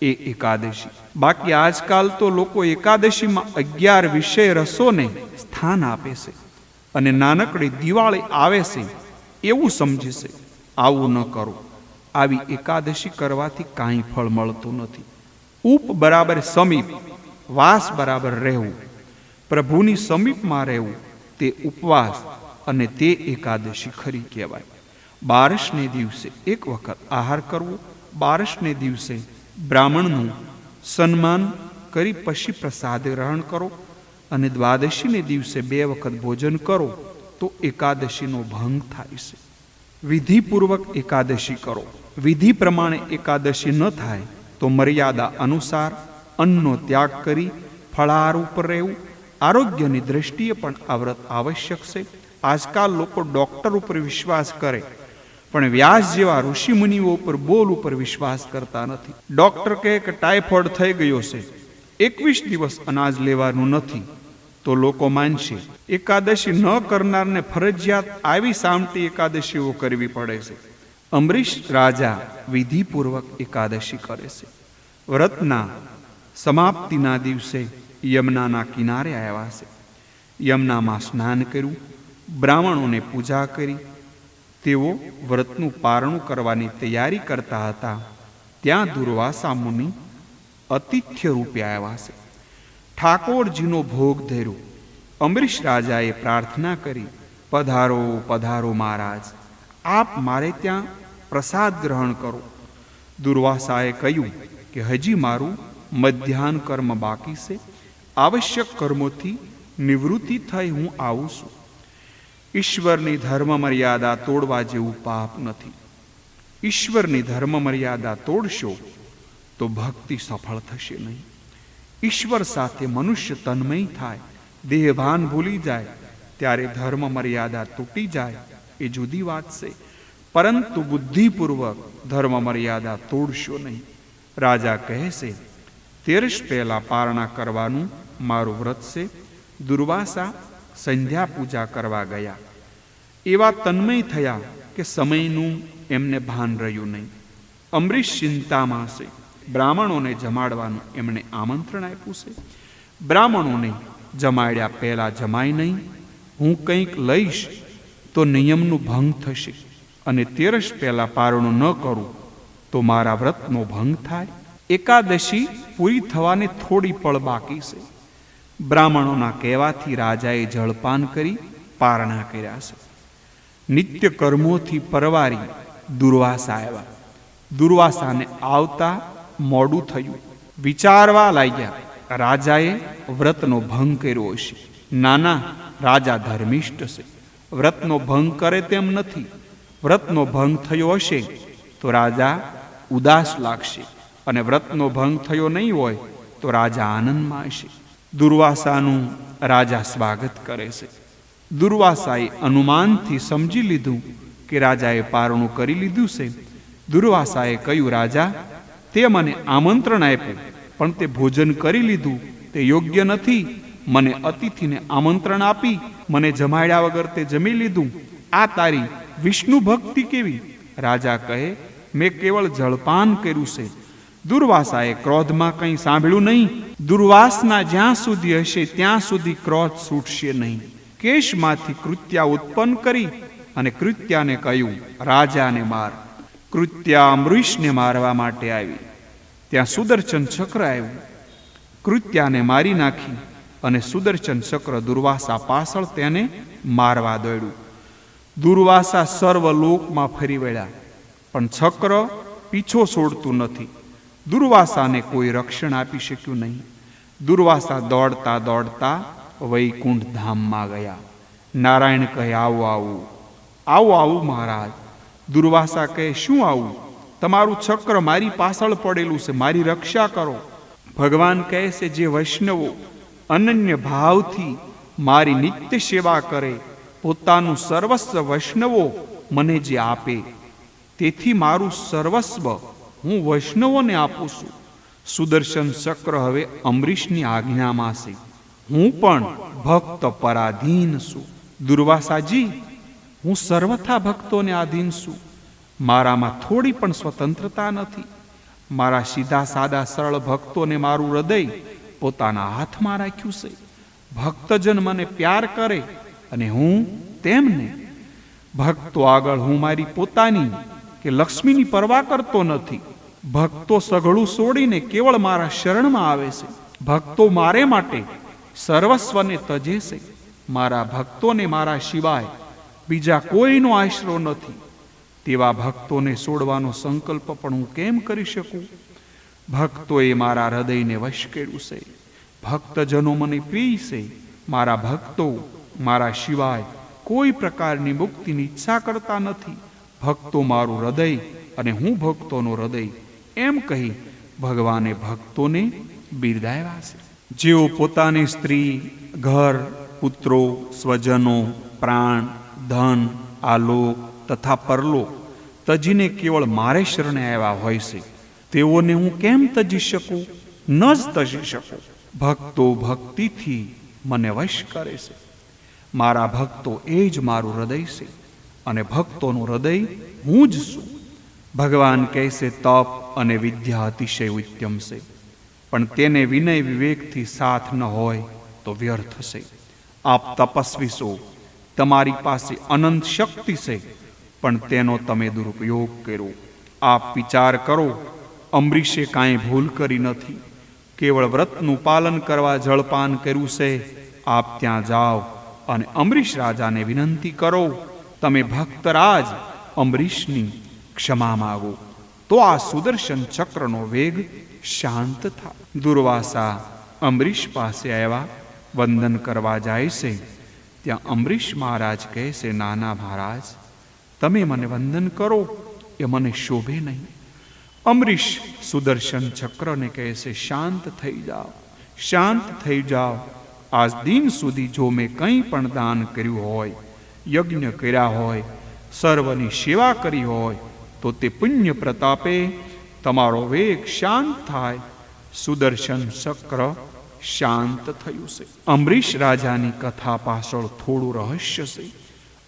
એ એકાદશી. બાકી આજકાલ તો લોકો એકાદશીમાં 11 વિષય રસોને સ્થાન આપે છે અને નાનકડી દિવાળી આવે છે એવું સમજે છે. આવું ન કરો. આવી એકાદશી કરવાથી કાંઈ ફળ મળતું નથી. ઉપ બરાબર સમીપ, વાસ બરાબર રહેવું. પ્રભુની સમીપમાં રહેવું તે ઉપવાસ અને તે એકાદશી ખરી કહેવાય. બારસને દિવસે એક વખત આહાર કરવો, બારસને દિવસે બ્રાહ્મણનું સન્માન કરી પછી પ્રસાદ ગ્રહણ કરો અને દ્વાદશીને દિવસે 2 વખત ભોજન કરો તો એકાદશીનો ભંગ થાય છે. વિધિપૂર્વક એકાદશી કરો. વિધિ પ્રમાણે એકાદશી ન થાય તો મર્યાદા અનુસાર અન્નનો ત્યાગ કરી ફળાહાર ઉપર રહેવું. આરોગ્યની દ્રષ્ટિએ પણ આ વ્રત આવશ્યક છે. આજકાલ લોકો ડોક્ટર ઉપર વિશ્વાસ કરે પણ વ્યાસ જેવા ઋષિમુનિઓ ઉપર બોલ ઉપર વિશ્વાસ કરતા નથી. ડોક્ટર કહે કે ટાઇફોઇડ થઈ ગયો છે, 21 દિવસ અનાજ લેવાનું નથી તો લોકો માનશે. એકાદશી ન કરનારને ફરજિયાત આવી સામટી એકાદશીઓ કરવી પડે છે. અમરીશ રાજા વિધિપૂર્વક એકાદશી કરે છે. વ્રતના સમાપ્તિના દિવસે યમુનાના કિનારે આવ્યા છે. યમુનામાં સ્નાન કર્યું, બ્રાહ્મણોને પૂજા કરી તેઓ વ્રતનું પારણું કરવાની તૈયારી કરતા હતા. ત્યાં દુર્વાસા મુનિ અતિથ્ય રૂપે આવ્યા છે. ઠાકોરજીનો ભોગ ધર્યો. અમરીશ રાજાએ પ્રાર્થના કરી, પધારો પધારો મહારાજ, આપ મારે ત્યાં પ્રસાદ ગ્રહણ કરો. દુર્વાસાએ કહ્યું કે હજી મારું મધ્યાહન કર્મ બાકી છે. આવશ્યક કર્મોથી નિવૃત્તિ થઈ હું આવું છું. ઈશ્વરની ધર્મ મર્યાદા તોડવા જેવું પાપ નથી. ઈશ્વરની ધર્મ મર્યાદા તોડશો તો ભક્તિ સફળ થશે નહીં. ઈશ્વર સાથે મનુષ્ય તન્મય થાય, દેહભાન ભૂલી જાય ત્યારે ધર્મ મર્યાદા તૂટી જાય એ જુદી વાત છે, પરંતુ બુદ્ધિપૂર્વક ધર્મ મર્યાદા તોડશો નહીં. રાજા કહે છે, 13 પહેલા પારણા કરવાનું મારું વ્રત છે. દુર્વાસા સંધ્યા પૂજા કરવા ગયા. એવા તન્મય થયા કે સમયનું એમને ભાન રહ્યું નહીં. અમરીશ ચિંતામાં છે. બ્રાહ્મણોને જમાડવાનું એમણે આમંત્રણ આપ્યું છે. બ્રાહ્મણોને જમાડ્યા પહેલા જમાય નહીં. હું કંઈક લઈશ તો નિયમનું ભંગ થશે અને 13 પહેલા પારણું ન કરું તો મારા વ્રતનો ભંગ થાય. એકાદશી પૂરી થવાને થોડી પળ બાકી છે. બ્રાહ્મણોના કહેવાથી રાજાએ જળપાન કરી પારણા કર્યા છે. નિત્ય કર્મોથી પરવારી દુર્વાસા આવ્યા. દુર્વાસાને આવતા મોડું થયું. વિચારવા લાગ્યા, રાજાએ વ્રતનો ભંગ કર્યો હશે. નાના, રાજા ધર્મિષ્ઠ છે, વ્રતનો ભંગ કરે તેમ નથી. વ્રતનો ભંગ થયો હશે તો રાજા ઉદાસ લાગશે અને વ્રતનો ભંગ થયો નહીં હોય તો રાજા આનંદમાં હશે. દુર્વાસાનું રાજા સ્વાગત કરે છે. દુર્વાસાએ અનુમાનથી સમજી લીધું કે રાજાએ પારણું કરી લીધું છે. દુર્વાસાએ કહ્યું, રાજા, તે મને આમંત્રણ આપ્યું પણ તે ભોજન કરી લીધું તે યોગ્ય નથી. મને અતિથિને આમંત્રણ આપી મને જમાડ્યા વગર તે જમી લીધું. આ તારી વિષ્ણુ ભક્તિ કેવી? રાજા કહે, મેં કેવળ જળપાન કર્યું છે. દુર્વાસાએ ક્રોધમાં કંઈ સાંભળ્યું નહીં. દુર્વાસના જ્યાં સુધી હશે ત્યાં સુધી ક્રોધ છૂટશે નહીં. કેશમાંથી કૃત્યા ઉત્પન્ન કરી અને કૃત્યાને કહ્યું, રાજાને માર. કૃત્યા અમરીશને મારવા માટે આવી. ત્યાં સુદર્શન ચક્ર આવ્યું. કૃત્યાને મારી નાખી અને સુદર્શન ચક્ર દુર્વાસા પાછળ તેને મારવા દોડ્યું. દુર્વાસા સર્વ લોકમાં ફરી વળ્યા પણ ચક્ર પીછો છોડતું નથી. દુર્વાસાને કોઈ રક્ષણ આપી શક્યું નહીં. દુર્વાસા દોડતા દોડતા વૈકુંઠ ધામમાં ગયા. નારાયણ કહે, આવો આવો આવો આવો મહારાજ. દુર્વાસા કહે, શું આવું? તમારું ચક્ર મારી પાછળ પડેલું છે, મારી રક્ષા કરો. ભગવાન કહે છે, જે વૈષ્ણવો અનન્ય ભાવથી મારી નિત્ય સેવા કરે, પોતાનું સર્વસ્વ વૈષ્ણવો મને જે આપે, તેથી મારું સર્વસ્વ હું વૈષ્ણવોને આપું છું. સુદર્શન ચક્ર હવે અમરીશની આજ્ઞામાં છે. હું પણ ભક્ત પરાધીન છું. દુર્વાસાજી, હું સર્વથા ભક્તોને આધીન છું. મારામાં થોડી પણ સ્વતંત્રતા નથી. મારા સીધા સાદા સરળ ભક્તોને મારું હૃદય પોતાના હાથમાં રાખ્યું છે. ભક્તજન મને પ્યાર કરે અને હું તેમને. ભક્તો આગળ હું મારી પોતાની કે લક્ષ્મીની પરવા કરતો નથી. ભક્તો સઘળું છોડીને કેવળ મારા શરણમાં આવે છે. ભક્તો મારે માટે સર્વસ્વને તજે છે. મારા ભક્તોને મારા સિવાય બીજા કોઈનો આશરો નથી. તેવા ભક્તોને છોડવાનો સંકલ્પ પણ હું કેમ કરી શકું? ભક્તોએ મારા હૃદયને વશ કર્યું છે. ભક્તજનો મને પ્રિય છે. મારા ભક્તો મારા સિવાય કોઈ પ્રકારની મુક્તિની ઈચ્છા કરતા નથી. ભક્તો મારું હૃદય અને હું ભક્તોનું હૃદય, એમ કહી ભગવાને ભક્તોને બિરદાવ્યા છે. જેઓ પોતાની સ્ત્રી, ઘર, પુત્રો, સ્વજનો, પ્રાણ, ધન, આલોક તથા પરલોક તજીને કેવળ મારે શરણે આવ્યા હોય છે, તેઓને હું કેમ તજી શકું? ન જ તજી શકું. ભક્તો ભક્તિથી મને વશ કરે છે. મારા ભક્તો એ જ મારું હૃદય છે અને ભક્તોનું હૃદય હું જ છું. ભગવાન કહે છે, તપ અને વિદ્યા અતિશય ઉત્તમ છે, પણ તેને વિનય વિવેકથી સાથ ન હોય તો વ્યર્થ છે. આપ તપસ્વી છો, તમારી પાસે અનંત શક્તિ છે, પણ તેનો તમે દુરુપયોગ કર્યો. આપ વિચાર કરો, અંબરીશે કાંઈ ભૂલ કરી નથી. કેવળ વ્રતનું પાલન કરવા જળપાન કર્યું છે. આપ ત્યાં જાઓ અને અંબરીશ રાજાને વિનંતી કરો, તમે ભક્તરાજ અંબરીશની ક્ષમા માગો, તો આ સુદર્શન ચક્રનો વેગ શાંત થાય. દુર્વાસા અંબરીશ પાસે આવ્યા, વંદન કરવા જાય છે. ત્યાં અંબરીશ મહારાજ કહે છે, નાના મહારાજ, તમે મને વંદન કરો એ મને શોભે નહીં. અંબરીશ સુદર્શન ચક્રને કહે છે, શાંત થઈ જાઓ, શાંત થઈ જાઓ. આજ દિન સુધી જો મેં કંઈ પણ દાન કર્યું હોય, યજ્ઞ કર્યા હોય, સર્વની સેવા કરી હોય, તો તે પુણ્ય પ્રતાપે તમારો વેગ શાંત થાય. સુદર્શન ચક્ર શાંત થયું છે. અંબરીશ રાજાની કથા પાછળ થોડું રહસ્ય છે.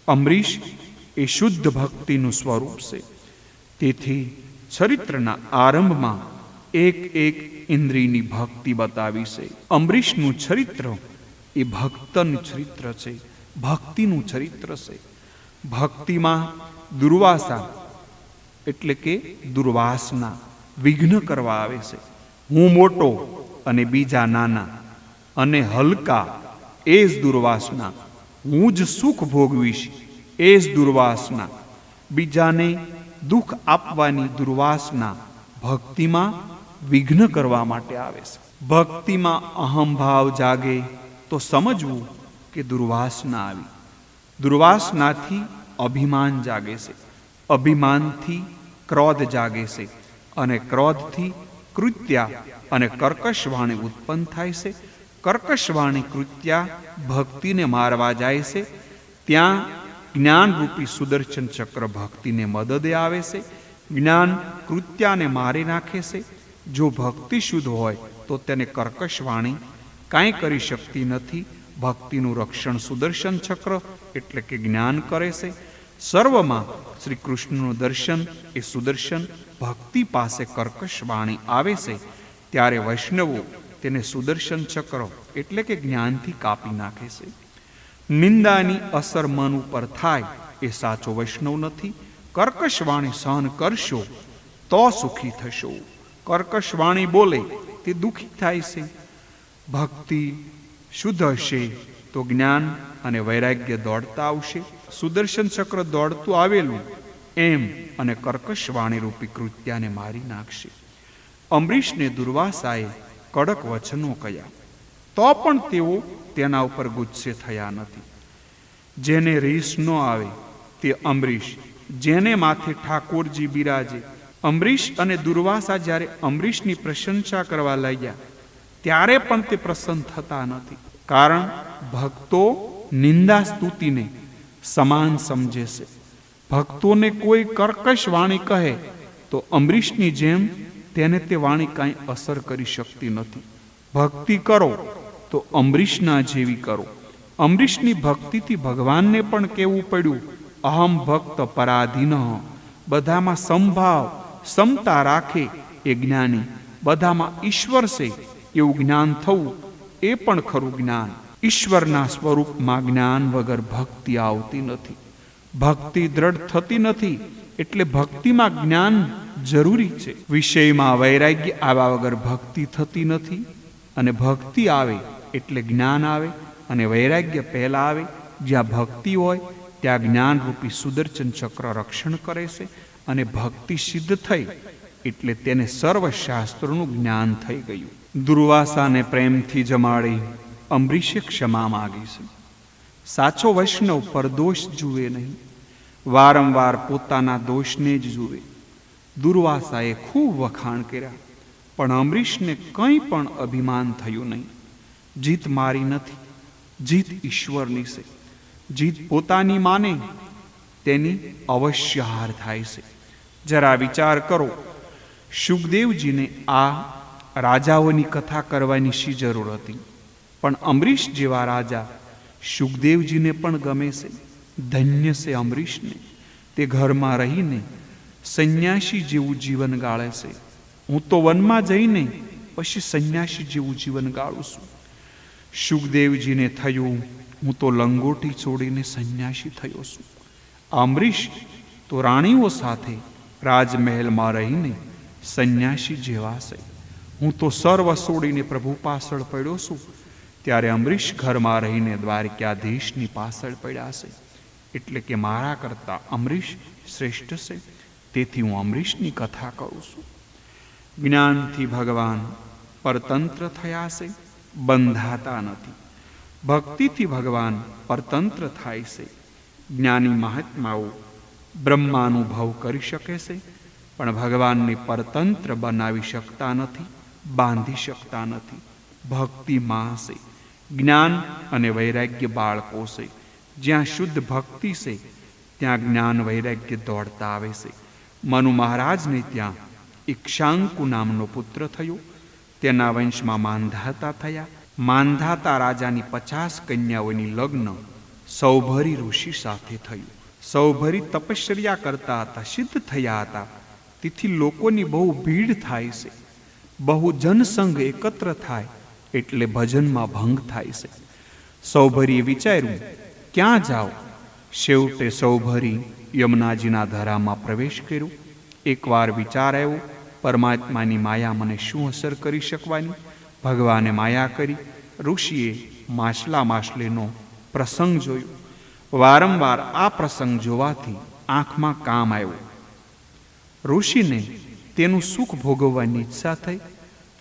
અંબરીશ એ શુદ્ધ ભક્તિનું સ્વરૂપ છે. તેથી ચરિત્રના આરંભમાં એક એક ઇન્દ્રિયની ભક્તિ બતાવી છે. અંબરીશનું ચરિત્ર એ ભક્તનું ચરિત્ર છે, ભક્તિનું ચરિત્ર છે. ભક્તિમાં દુર્વાસા એટલે કે દુર્વાસના વિઘ્ન કરવા આવે છે. હું મોટો અને બીજા નાના અને હલકા, એ જ દુર્વાસના. હું જ સુખ ભોગવીશ, એ જ દુર્વાસના. બીજાને દુઃખ આપવાની દુર્વાસના ભક્તિમાં વિઘ્ન કરવા માટે આવે છે. ભક્તિમાં અહંભાવ જાગે તો સમજવું કે દુર્વાસના આવી. દુર્વાસનાથી અભિમાન જાગે છે, અભિમાનથી ક્રોધ જાગે છે, અને ક્રોધથી કૃત્યા અને કર્કશવાણી ઉત્પન્ન થાય છે. કર્કશવાણી કૃત્યા ભક્તિને મારવા જાય છે. ત્યાં જ્ઞાનરૂપી સુદર્શન ચક્ર ભક્તિને મદદે આવે છે. જ્ઞાન કૃત્યાને મારી નાખે છે. જો ભક્તિ શુદ્ધ હોય તો તેને કર્કશવાણી કાંઈ કરી શકતી નથી. ભક્તિનું રક્ષણ સુદર્શન ચક્ર એટલે કે જ્ઞાન કરે છે. સર્વમાં શ્રી કૃષ્ણનું દર્શન એ સુદર્શન ભક્તિ પાસે કર્કશવાણી આવે છે, ત્યારે વૈષ્ણવો તેને સુદર્શન ચક્ર એટલે કે જ્ઞાનથી કાપી નાખે છે. નિંદાની અસર મન ઉપર થાય એ સાચો વૈષ્ણવ નથી. કર્કશવાણી સહન કરશો તો સુખી થશો. કર્કશવાણી બોલે તે દુઃખી થાય છે. ભક્તિ શુદ્ધ હશે તો જ્ઞાન અને વૈરાગ્ય દોડતા આવશે. સુદર્શન ચક્ર દોડતું આવેલું એમ અને કર્કશવાણી રૂપી કૃત્યાને મારી નાખશે. અંબરીશને દુર્વાસાએ કડક વચનો કહ્યા, તો પણ તેઓ તેના ઉપર ગુસ્સે થયા નથી. જેને રીસ ન આવે તે અંબરીશ, જેને માથે ઠાકોરજી બિરાજે. અંબરીશ અને દુર્વાસા જ્યારે અંબરીશની પ્રશંસા કરવા લાગ્યા ત્યારે પણ તે પ્રસન્ન થતા નથી. કારણ ભક્તો નિંદા સ્તુતિને સમાન સમજે છે. ભક્તોને કોઈ કર્કશ વાણી કહે તો અંબરીશની જેમ તેને તે વાણી કાંઈ અસર કરી શકતી નથી. ભક્તિ કરો તો અંબરીશના જેવી કરો. અંબરીશની ભક્તિથી ભગવાનને પણ કહેવું પડ્યું, અહમ ભક્ત પરાધીન. બધામાં સંભાવ સમતા રાખે એ જ્ઞાની. બધામાં ઈશ્વર છે એવું જ્ઞાન થવું એ પણ ખરું જ્ઞાન. ઈશ્વરના સ્વરૂપમાં જ્ઞાન વગર ભક્તિ આવતી નથી. ભક્તિ દ્રઢ થતી નથી, એટલે ભક્તિમાં જ્ઞાન જરૂરી છે. વિષયમાં વૈરાગ્ય આવ્યા વગર ભક્તિ થતી નથી, અને ભક્તિ આવે એટલે જ્ઞાન આવે, અને વૈરાગ્ય પહેલા આવે. જ્યાં ભક્તિ હોય ત્યાં જ્ઞાનરૂપી સુદર્શન ચક્ર રક્ષણ કરે છે, અને ભક્તિ સિદ્ધ થઈ એટલે તેને સર્વશાસ્ત્રોનું જ્ઞાન થઈ ગયું. દુર્વાસાને પ્રેમથી જમાડી અંબરીશે ક્ષમા માગી છે. સાચો વૈષ્ણવ પરદોષ જુએ નહીં, વારંવાર પોતાના દોષને જ જુએ. દુર્વાસાએ ખૂબ વખાણ કર્યા, પણ અંબરીશને કંઈ પણ અભિમાન થયું નહીં. જીત મારી નથી, જીત ઈશ્વરની છે. જીત પોતાની માને તેની અવશ્ય હાર થાય છે. જરા વિચાર કરો, શુકદેવજીને આ રાજાઓની કથા કરવાની શી જરૂર હતી? પણ અંબરીશ જેવા રાજા શુકદેવજીને પણ ગમે છે. ધન્ય છે અંબરીશને. તે ઘરમાં રહીને સંન્યાસી જેવું જીવન ગાળે છે. હું તો વનમાં જઈને પછી સંન્યાસી જેવું જીવન ગાળું છું. શુકદેવજીને થયું હું તો લંગોટી છોડીને સંન્યાસી થયો છું. અંબરીશ તો રાણીઓ સાથે રાજમહેલમાં રહીને સંન્યાસી જેવા છે. હું તો સર્વ છોડીને પ્રભુ પાછળ પડ્યો છું. ત્યારે અંબરીશ ઘરમાં રહીને દ્વારકાધીશની પાછળ પડ્યા છે. એટલે કે મારા કરતાં અંબરીશ શ્રેષ્ઠ છે. તેથી હું અંબરીશની કથા કરું છું. જ્ઞાનથી ભગવાન પરતંત્ર થયા છે, બંધાતા નથી. ભક્તિથી ભગવાન પરતંત્ર થાય છે. જ્ઞાની મહાત્માઓ બ્રહ્માનુભવ કરી શકે છે, પણ ભગવાનને પરતંત્ર બનાવી શકતા નથી, બાંધી શકતા નથી. ભક્તિ માં છે, જ્ઞાન અને વૈરાગ્ય બાળકો છે. જ્યાં શુદ્ધ ભક્તિ છે ત્યાં જ્ઞાન વૈરાગ્ય દોડતા આવે છે. મનુ મહારાજને ત્યાં ઇક્ષાંકુ નામનો પુત્ર થયો. તેના વંશમાં માંધાતા થયા. માંધાતા રાજાની 50 કન્યાઓની લગ્ન સૌભરી ઋષિ સાથે થયું. સૌભરી તપશ્ચર્યા કરતા હતા, સિદ્ધ થયા હતા. તેથી લોકોની બહુ ભીડ થાય છે. બહુ જનસંઘ એકત્ર થાય એટલે ભજનમાં ભંગ થાય છે. સૌભરીએ વિચાર્યું ક્યાં જાઓ? છેવટે સૌભરી યમુનાજીના ધરામાં પ્રવેશ કર્યો. એકવાર વિચાર આવ્યો, પરમાત્માની માયા મને શું અસર કરી શકવાની? ભગવાને માયા કરી. ઋષિએ માછલા માછલીનો પ્રસંગ જોયો. વારંવાર આ પ્રસંગ જોવાથી આંખમાં કામ આવ્યું. ઋષિને તેનું સુખ ભોગવવાની ઈચ્છા થઈ.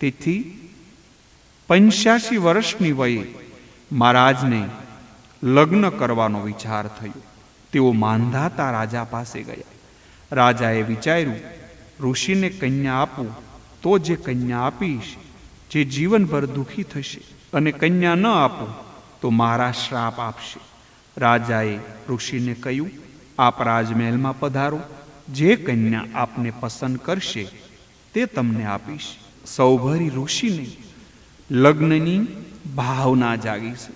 તેથી 85 વર્ષની વયે મહારાજને લગ્ન કરવાનો વિચાર થયો. તેઓ માંધાતા રાજા પાસે ગયા. રાજાએ વિચાર્યું ઋષિને કન્યા આપું તો જે કન્યા આપીશ જે જીવનભર દુઃખી થશે, અને કન્યા ન આપું તો મારા શ્રાપ આપશે. રાજાએ ઋષિને કહ્યું આપ રાજમહેલમાં પધારો. જે કન્યા આપને પસંદ કરશે તે તમને આપીશ. સૌભરી ઋષિને લગ્નની ભાવના જાગી છે.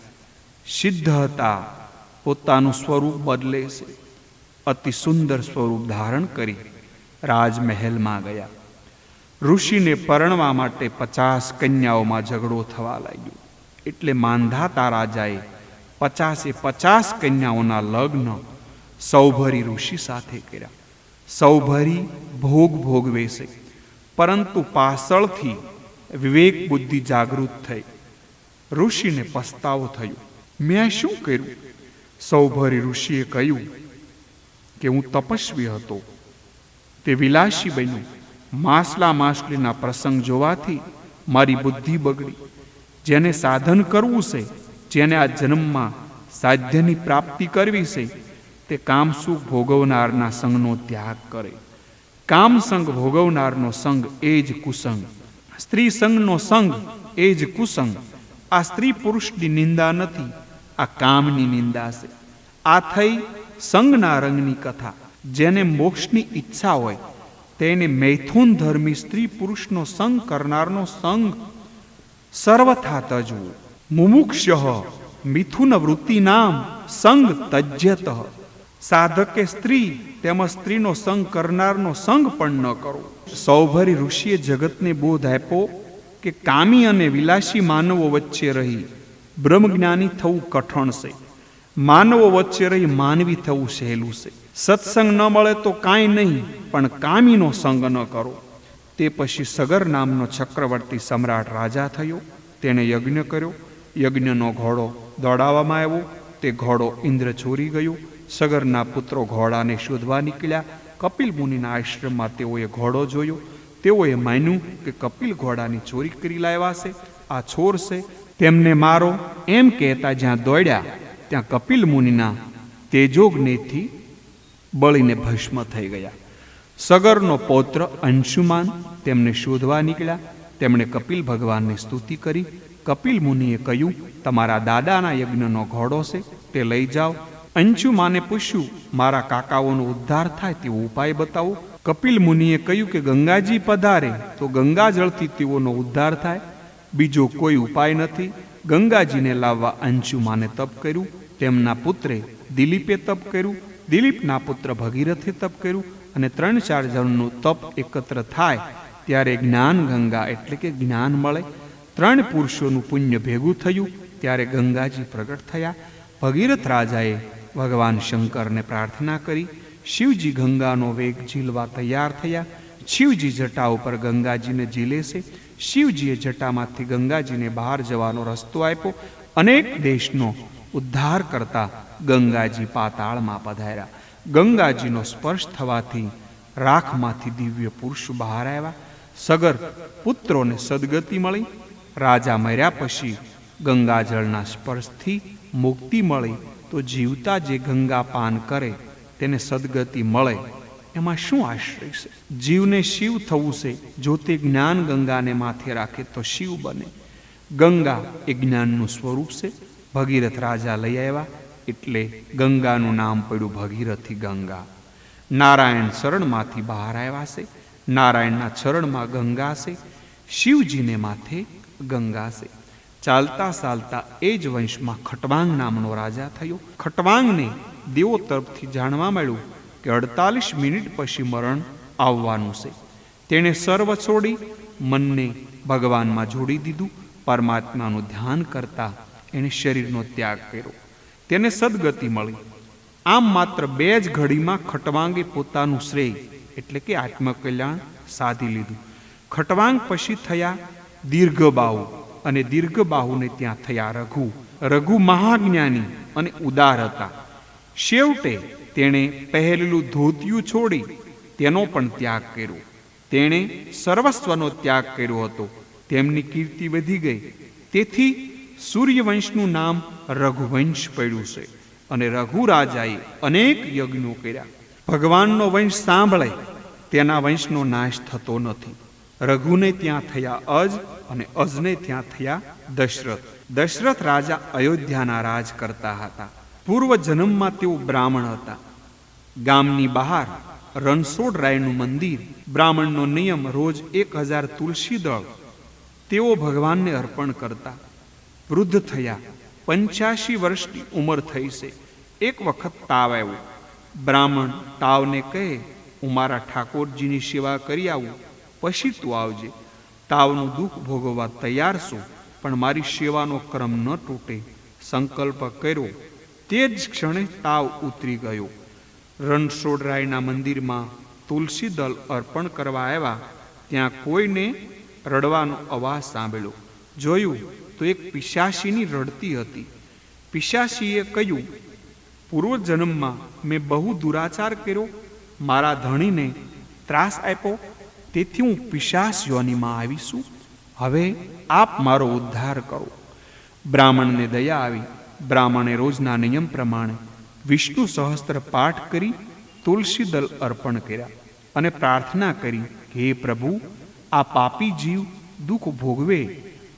સિદ્ધ હતા, પોતાનું સ્વરૂપ બદલે છે. અતિ સુંદર સ્વરૂપ ધારણ કરી રાજમહેલમાં ગયા. ઋષિને પરણવા માટે 50 કન્યાઓમાં ઝઘડો થવા લાગ્યો. એટલે માંધાતા રાજાએ 50 કન્યાઓના લગ્ન સૌભરી ઋષિ સાથે કર્યા. સૌભરી ભોગ ભોગવે છે, પરંતુ પાછળથી વિવેક બુદ્ધિ જાગૃત થઈ. ઋષિને પસ્તાવો થયો, મેં શું કર્યું? સૌભરી ઋષિએ કહ્યું કે હું તપસ્વી હતો, તે વિલાસી બન્યું. માછલા માછલીના પ્રસંગ જોવાથી મારી બુદ્ધિ બગડી. જેને સાધન કરવું છે, જેને આ જન્મમાં સાધ્યની પ્રાપ્તિ કરવી છે, તે કામસુખ ભોગવનારના સંગનો ત્યાગ કરે. કામ સંગ ભોગવનારનો સંગ એ જ કુસંગ. સ્ત્રી સંગનો સંગ એ જ કુસંગ. આ સ્ત્રી પુરુષની નિંદા નથી, આ કામની નિંદા છે. આ થઈ સંગના રંગની કથા. જેને મોક્ષની ઈચ્છા હોય તેને મૈથુન ધર્મી સ્ત્રી પુરુષનો સંગ કરનારનો સંગ સર્વથા તજવું. મુમુક્ષઃ મિથુન વૃત્તિ નામ સંગ તજ્યત. સાધકે સ્ત્રી તેમજ સ્ત્રીનો સંગ કરનારનો સંગ પણ ન કરો. સૌભરી ઋષિએ જગતને બોધ આપ્યો કે કામી અને વિલાસી માનવો વચ્ચે રહી બ્રહ્મજ્ઞાની થવું કઠણ છે. માનવો વચ્ચે રહી માનવી થવું સહેલું છે. સત્સંગ ન મળે તો કાંઈ નહીં, પણ કામીનો સંગ ન કરો. તે પછી સગર નામનો ચક્રવર્તી સમ્રાટ રાજા થયો. તેણે યજ્ઞ કર્યો. યજ્ઞનો ઘોડો દોડાવવામાં આવ્યો. તે ઘોડો ઇન્દ્ર ચોરી ગયો. સગરના પુત્રો ઘોડાને શોધવા નીકળ્યા. કપિલ મુનિના આશ્રમમાં તેઓએ ઘોડો જોયો. તેઓએ માન્યું કે કપિલ ઘોડાની ચોરી કરી લાવ્યા છે, આ ચોર છે, તેમને મારો એમ કહેતા જ્યાં દોડ્યા ત્યાં કપિલ મુનિના તેજોગ્નિથી બળીને ભસ્મ થઈ ગયા. સગરનો પૌત્ર અંશુમાન તેમને શોધવા નીકળ્યા. તેમણે કપિલ ભગવાનની સ્તુતિ કરી. કપિલ મુનિએ કહ્યું, તમારા દાદાના યજ્ઞનો ઘોડો છે, તે લઈ જાઓ. અંશુમાને પૂછ્યું, મારા કાકાઓનો ઉદ્ધાર થાય તેવો ઉપાય બતાવો. કપિલ મુનિએ કહ્યું કે ગંગાજી પધારે તો ગંગાજળથી તેઓનો ઉદ્ધાર થાય, બીજો કોઈ ઉપાય નથી. ગંગાજીને લાવવા અંશુમાને તપ કર્યું. તેમના પુત્રે દિલીપે તપ કર્યું. દિલીપના પુત્ર ભગીરથે તપ કર્યું. અને 3-4 જણનું તપ એકત્ર થાય ત્યારે જ્ઞાન ગંગા એટલે કે જ્ઞાન મળે. 3 પુરુષોનું પુણ્ય ભેગું થયું ત્યારે ગંગાજી પ્રગટ થયા. ભગીરથ રાજાએ ભગવાન શંકરને પ્રાર્થના કરી. શિવજી ગંગાનો વેગ ઝીલવા તૈયાર થયા. શિવજી જટા ઉપર ગંગાજીને ઝીલે છે. શિવજીએ જટામાંથી ગંગાજીને બહાર જવાનો રસ્તો આપ્યો. અનેક દેશનો ઉદ્ધાર કરતા ગંગાજી પાતાળમાં પધાર્યા. ગંગાજીનો સ્પર્શ થવાથી રાખમાંથી દિવ્ય પુરુષ બહાર આવ્યા. સગર પુત્રોને સદગતિ મળી. રાજા મર્યા પછી ગંગાજળના સ્પર્શથી મુક્તિ મળી તો જીવતા જે ગંગા પાન કરે તેને સદગતિ મળે. એમાં શું આશ્રય છે? જીવને શિવ થવું છે. જો તે જ્ઞાન ગંગાને માથે રાખે તો શિવ બને. ગંગા એ જ્ઞાનનું સ્વરૂપ છે. ભગીરથ રાજા લઈ આવ્યા એટલે ગંગાનું નામ પડ્યું ભગીરથી ગંગા. નારાયણ ચરણમાંથી બહાર આવ્યા છે. નારાયણના ચરણમાં ગંગા છે. શિવજીને માથે ગંગા છે. ચાલતા ચાલતા એ જ વંશમાં ખટવાંગ નામનો રાજા થયો. ખટવાંગને દેવો તરફથી જાણવા મળ્યું કે 48 મિનિટ પછી મરણ આવવાનું છે. તેણે સર્વ છોડી મનને ભગવાનમાં જોડી દીધું. પરમાત્માનું ધ્યાન કરતા એણે શરીરનો ત્યાગ કર્યો. તેને સદગતિ મળી. આમ માત્ર 2 જ ઘડીમાં ખટવાંગે પોતાનું શ્રેય એટલે કે આત્મકલ્યાણ સાધી લીધું. ખટવાંગ પછી થયા દીર્ઘબાહુ અને દીર્ઘબાહુને ત્યાં થયા રઘુ. રઘુ મહાજ્ઞાની અને ઉદાર હતા. છેવટે તેણે પહેરેલું ધોતિયું છોડી તેનો પણ ત્યાગ કર્યો. તેણે સર્વસ્વનો ત્યાગ કર્યો હતો. તેમની કીર્તિ વધી ગઈ. તેથી સૂર્યવંશનું નામ રઘુવંશ પડ્યું છે. અને રઘુ રાજાએ અનેક યજ્ઞો કર્યા. ભગવાનનો વંશ સાંભળે તેના વંશનો નાશ થતો નથી. રઘુને ત્યાં થયા અજ અને અજને ત્યાં થયા દશરથ. દશરથ રાજા અયોધ્યાના રાજ કરતા હતા. પૂર્વ જન્મમાં તેઓ બ્રાહ્મણ હતા. ગામની બહાર રણછોડરાયનું મંદિર. બ્રાહ્મણનો નિયમ રોજ 1000 તુલસી દળ તેઓ ભગવાનને અર્પણ કરતા. વૃદ્ધ થયા. 85 વર્ષની ઉંમર થઈ છે. એક વખત તાવ આવ્યો. બ્રાહ્મણ તાવને કહે, હું મારા ઠાકોરજીની સેવા કરી આવું, પછી તું આવજે. તાવનું દુઃખ ભોગવવા તૈયાર છું, પણ મારી સેવાનો ક્રમ ન તૂટે. સંકલ્પ કર્યો. તે જ ક્ષણે તાવ ઉતરી ગયો. રણછોડરાયના મંદિરમાં તુલસી દળ અર્પણ કરવા આવ્યા. ત્યાં કોઈને રડવાનો અવાજ સાંભળ્યો. જોયું તો એક પિશાચીની રડતી હતી. પિશાચીએ કહ્યું, પૂર્વજન્મમાં મેં બહુ દુરાચાર કર્યો, મારા ધણીને ત્રાસ આપ્યો, તેથી હું પિશાચ યોનિમાં આવીશું. હવે આપ મારો ઉદ્ધાર કરો. બ્રાહ્મણને દયા આવી. બ્રાહ્મણે રોજના નિયમ પ્રમાણે વિષ્ણુ સહસ્ત્ર પાઠ કરી તુલસી દળ અર્પણ કર્યા અને પ્રાર્થના કરી, હે પ્રભુ, આ પાપી જીવ દુઃખ ભોગવે,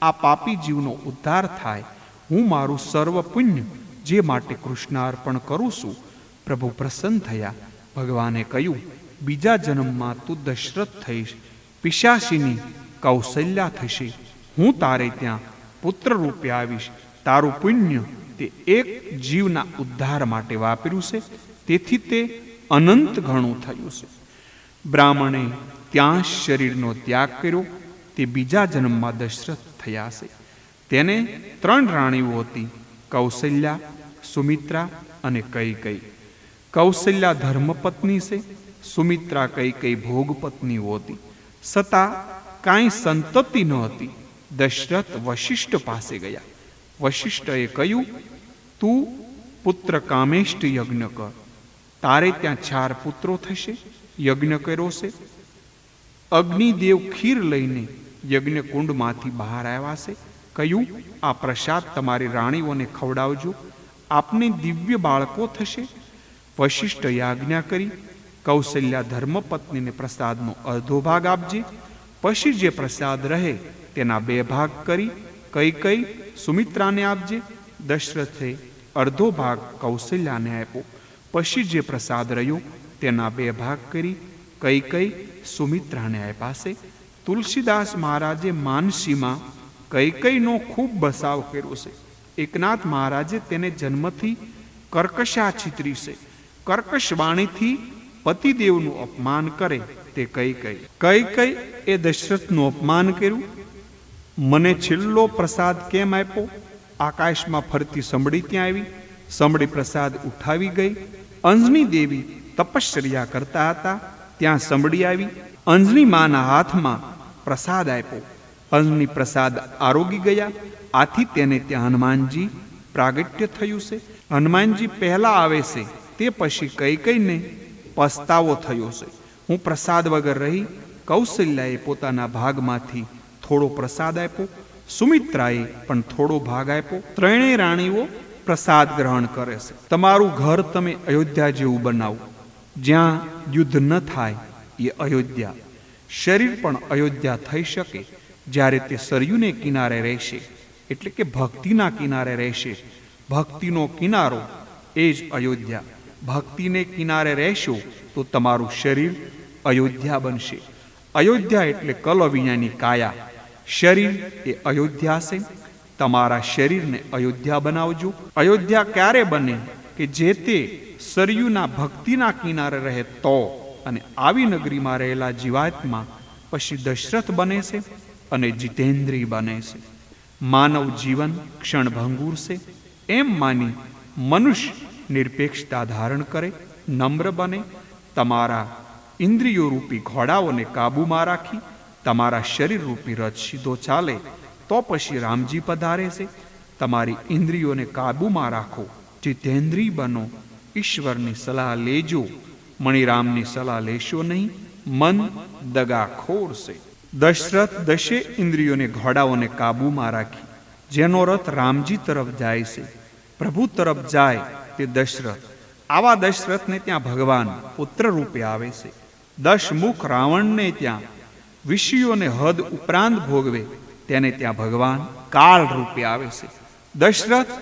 આ પાપી જીવનો ઉદ્ધાર થાય. હું મારું સર્વ પુણ્ય જે માટે કૃષ્ણ અર્પણ કરું છું. પ્રભુ પ્રસન્ન થયા. ભગવાને કહ્યું, બીજા જન્મમાં તું દશરથ થઈશ. પિશાચીની કૌશલ્યા થશે. હું તારે ત્યાં પુત્ર રૂપે આવીશ. તારું પુણ્ય તે એક જીવના ઉદ્ધાર માટે વાપર્યું છે, તેથી તે અનંત ઘણું થયું છે. બ્રાહ્મણે ત્યાં શરીરનો ત્યાગ કર્યો. તે બીજા જન્મમાં દશરથ થયા છે. તેને 3 રાણીઓ હતી, કૌશલ્યા, સુમિત્રા અને કૈકેયી. કૌશલ્યા ધર્મપત્ની છે. સુમિત્રા કૈકેયી ભોગપત્નીઓ હતી. છતાં કાંઈ સંતતિ ન હતી. દશરથ વશિષ્ઠ પાસે ગયા. વશિષ્ઠએ કહ્યું, તું પુત્ર કામેષ્ટ યજ્ઞ કર. તારે ત્યાં 4 પુત્રો થશે, યજ્ઞ કર્યો છે. અગ્નિદેવ ખીર લઈને યજ્ઞ કુંડમાંથી બહાર આવ્યા છે. કહ્યું, આ પ્રસાદ તમારી રાણીઓને ખવડાવજો, આપને દિવ્ય બાળકો થશે. વશિષ્ઠએ આજ્ઞા કરી, કૌશલ્યા ધર્મપત્નીને પ્રસાદનો અડધો ભાગ આપજે, પછી જે પ્રસાદ રહે તેના 2 ભાગ કરી કઈ સુમિત્રાને આપજે. દશરથે અડધો ભાગ કૌશલ્યાને આપ્યો. પછી જે પ્રસાદ રહ્યો તેના 2 ભાગ કરી કઈ સુમિત્રાને આપ્યા છે. તુલસીદાસ મહારાજે માનસીમાં કઈનો ખૂબ બસાવ કર્યો છે. એકનાથ મહારાજે તેને જન્મથી કર્કશા છીતરી છે. કર્કશ વાણીથી પતિદેવનું અપમાન કરે તે કઈ એ દશરથનું અપમાન કર્યું. મને છેલ્લો પ્રસાદ કેમ આપ્યો? આકાશમાં ફરતી સમડી ત્યાં આવી, સમડી પ્રસાદ ઉઠાવી ગઈ. અંજની દેવી તપશ્ચર્યા કરતા હતા, ત્યાં સમડી આવી, અંજની માના હાથમાં પ્રસાદ આપ્યો. અંજની પ્રસાદ આરોગી ગયા. આથી તેને ત્યાં હનુમાનજી પ્રાગટ્ય થયું છે. હનુમાનજી પહેલા આવે છે, તે પછી કઈને પસ્તાવો થયો છે. હું પ્રસાદ વગર રહી. કૌશલ્યાએ પોતાના ભાગમાંથી થોડો પ્રસાદ આપ્યો, સુમિત્રાએ પણ થોડો ભાગ આપ્યો. ત્રણેય રાણીઓ પ્રસાદ ગ્રહણ કરે છે. તમારું ઘર તમે અયોધ્યા જેવું બનાવો, જ્યાં યુદ્ધ ન થાય એ અયોધ્યા. શરીર પણ અયોધ્યા થઈ શકે જ્યારે તે સરયુને કિનારે રહેશે, એટલે કે ભક્તિના કિનારે રહેશે. ભક્તિનો કિનારો એ જ અયોધ્યા. ભક્તિને કિનારે રહેશો તો તમારું શરીર અયોધ્યા બનશે. અયોધ્યા એટલે કલવિનાની કાયા. શરીર એ અયોધ્યા છે. તમારા શરીરને અયોધ્યા બનાવજો. અયોધ્યા ક્યારે બને? કે જે તે સરયુના ભક્તિના કિનારે રહે તો. અને આવી નગરીમાં રહેલા જીવાત્મા પછી દશરથ બને છે અને જીતેન્દ્રિય બને છે. માનવ જીવન ક્ષણભંગુર છે એમ માની મનુષ્ય નિરપેક્ષતા ધારણ કરે, નમ્ર બને. તમારા ઇન્દ્રિયો રૂપી ઘોડાઓને કાબૂમાં રાખી તમારા શરીર રૂપી રથ સીધો ચાલે તો પછી રામજી પધારે છે. તમારી ઇન્દ્રિયોને કાબૂમાં રાખો, જીતેન્દ્રિય બનો. ઈશ્વરની સલાહ લેજો, મણિરામની સલાહ લેશો નહીં. મન દગાખોર છે. દશરથ 10 ઇન્દ્રિયોને ઘોડાઓને કાબૂમાં રાખી જેનો રથ રામજી તરફ જાય છે, પ્રભુ તરફ જાય તે દશરથ. આવા દશરથને ત્યાં ભગવાન પુત્ર રૂપે આવે છે. 10 મુખ રાવણને ત્યાં વિષયોને હદ ઉપરાંત ભોગવે તેને ત્યાં ભગવાન કાળ રૂપે આવે છે. દશરથ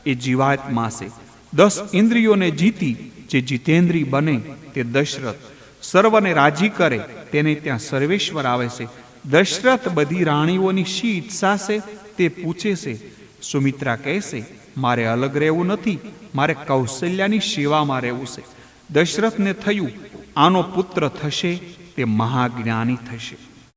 એ જીવાત્મા છે. 10 ઇન્દ્રિયોને જીતી જે જીતેન્દ્રિય બને તે દશરથ. સર્વને રાજી કરે તેને ત્યાં સર્વેશ્વર આવે છે. દશરથ બધી રાણીઓની શી ઈચ્છા છે તે પૂછે છે. સુમિત્રા કહેશે, મારે અલગ રહેવું નથી, મારે કૌશલ્યાની સેવામાં રહેવું છે. દશરથને થયું આનો પુત્ર થશે તે મહાજ્ઞાની થશે.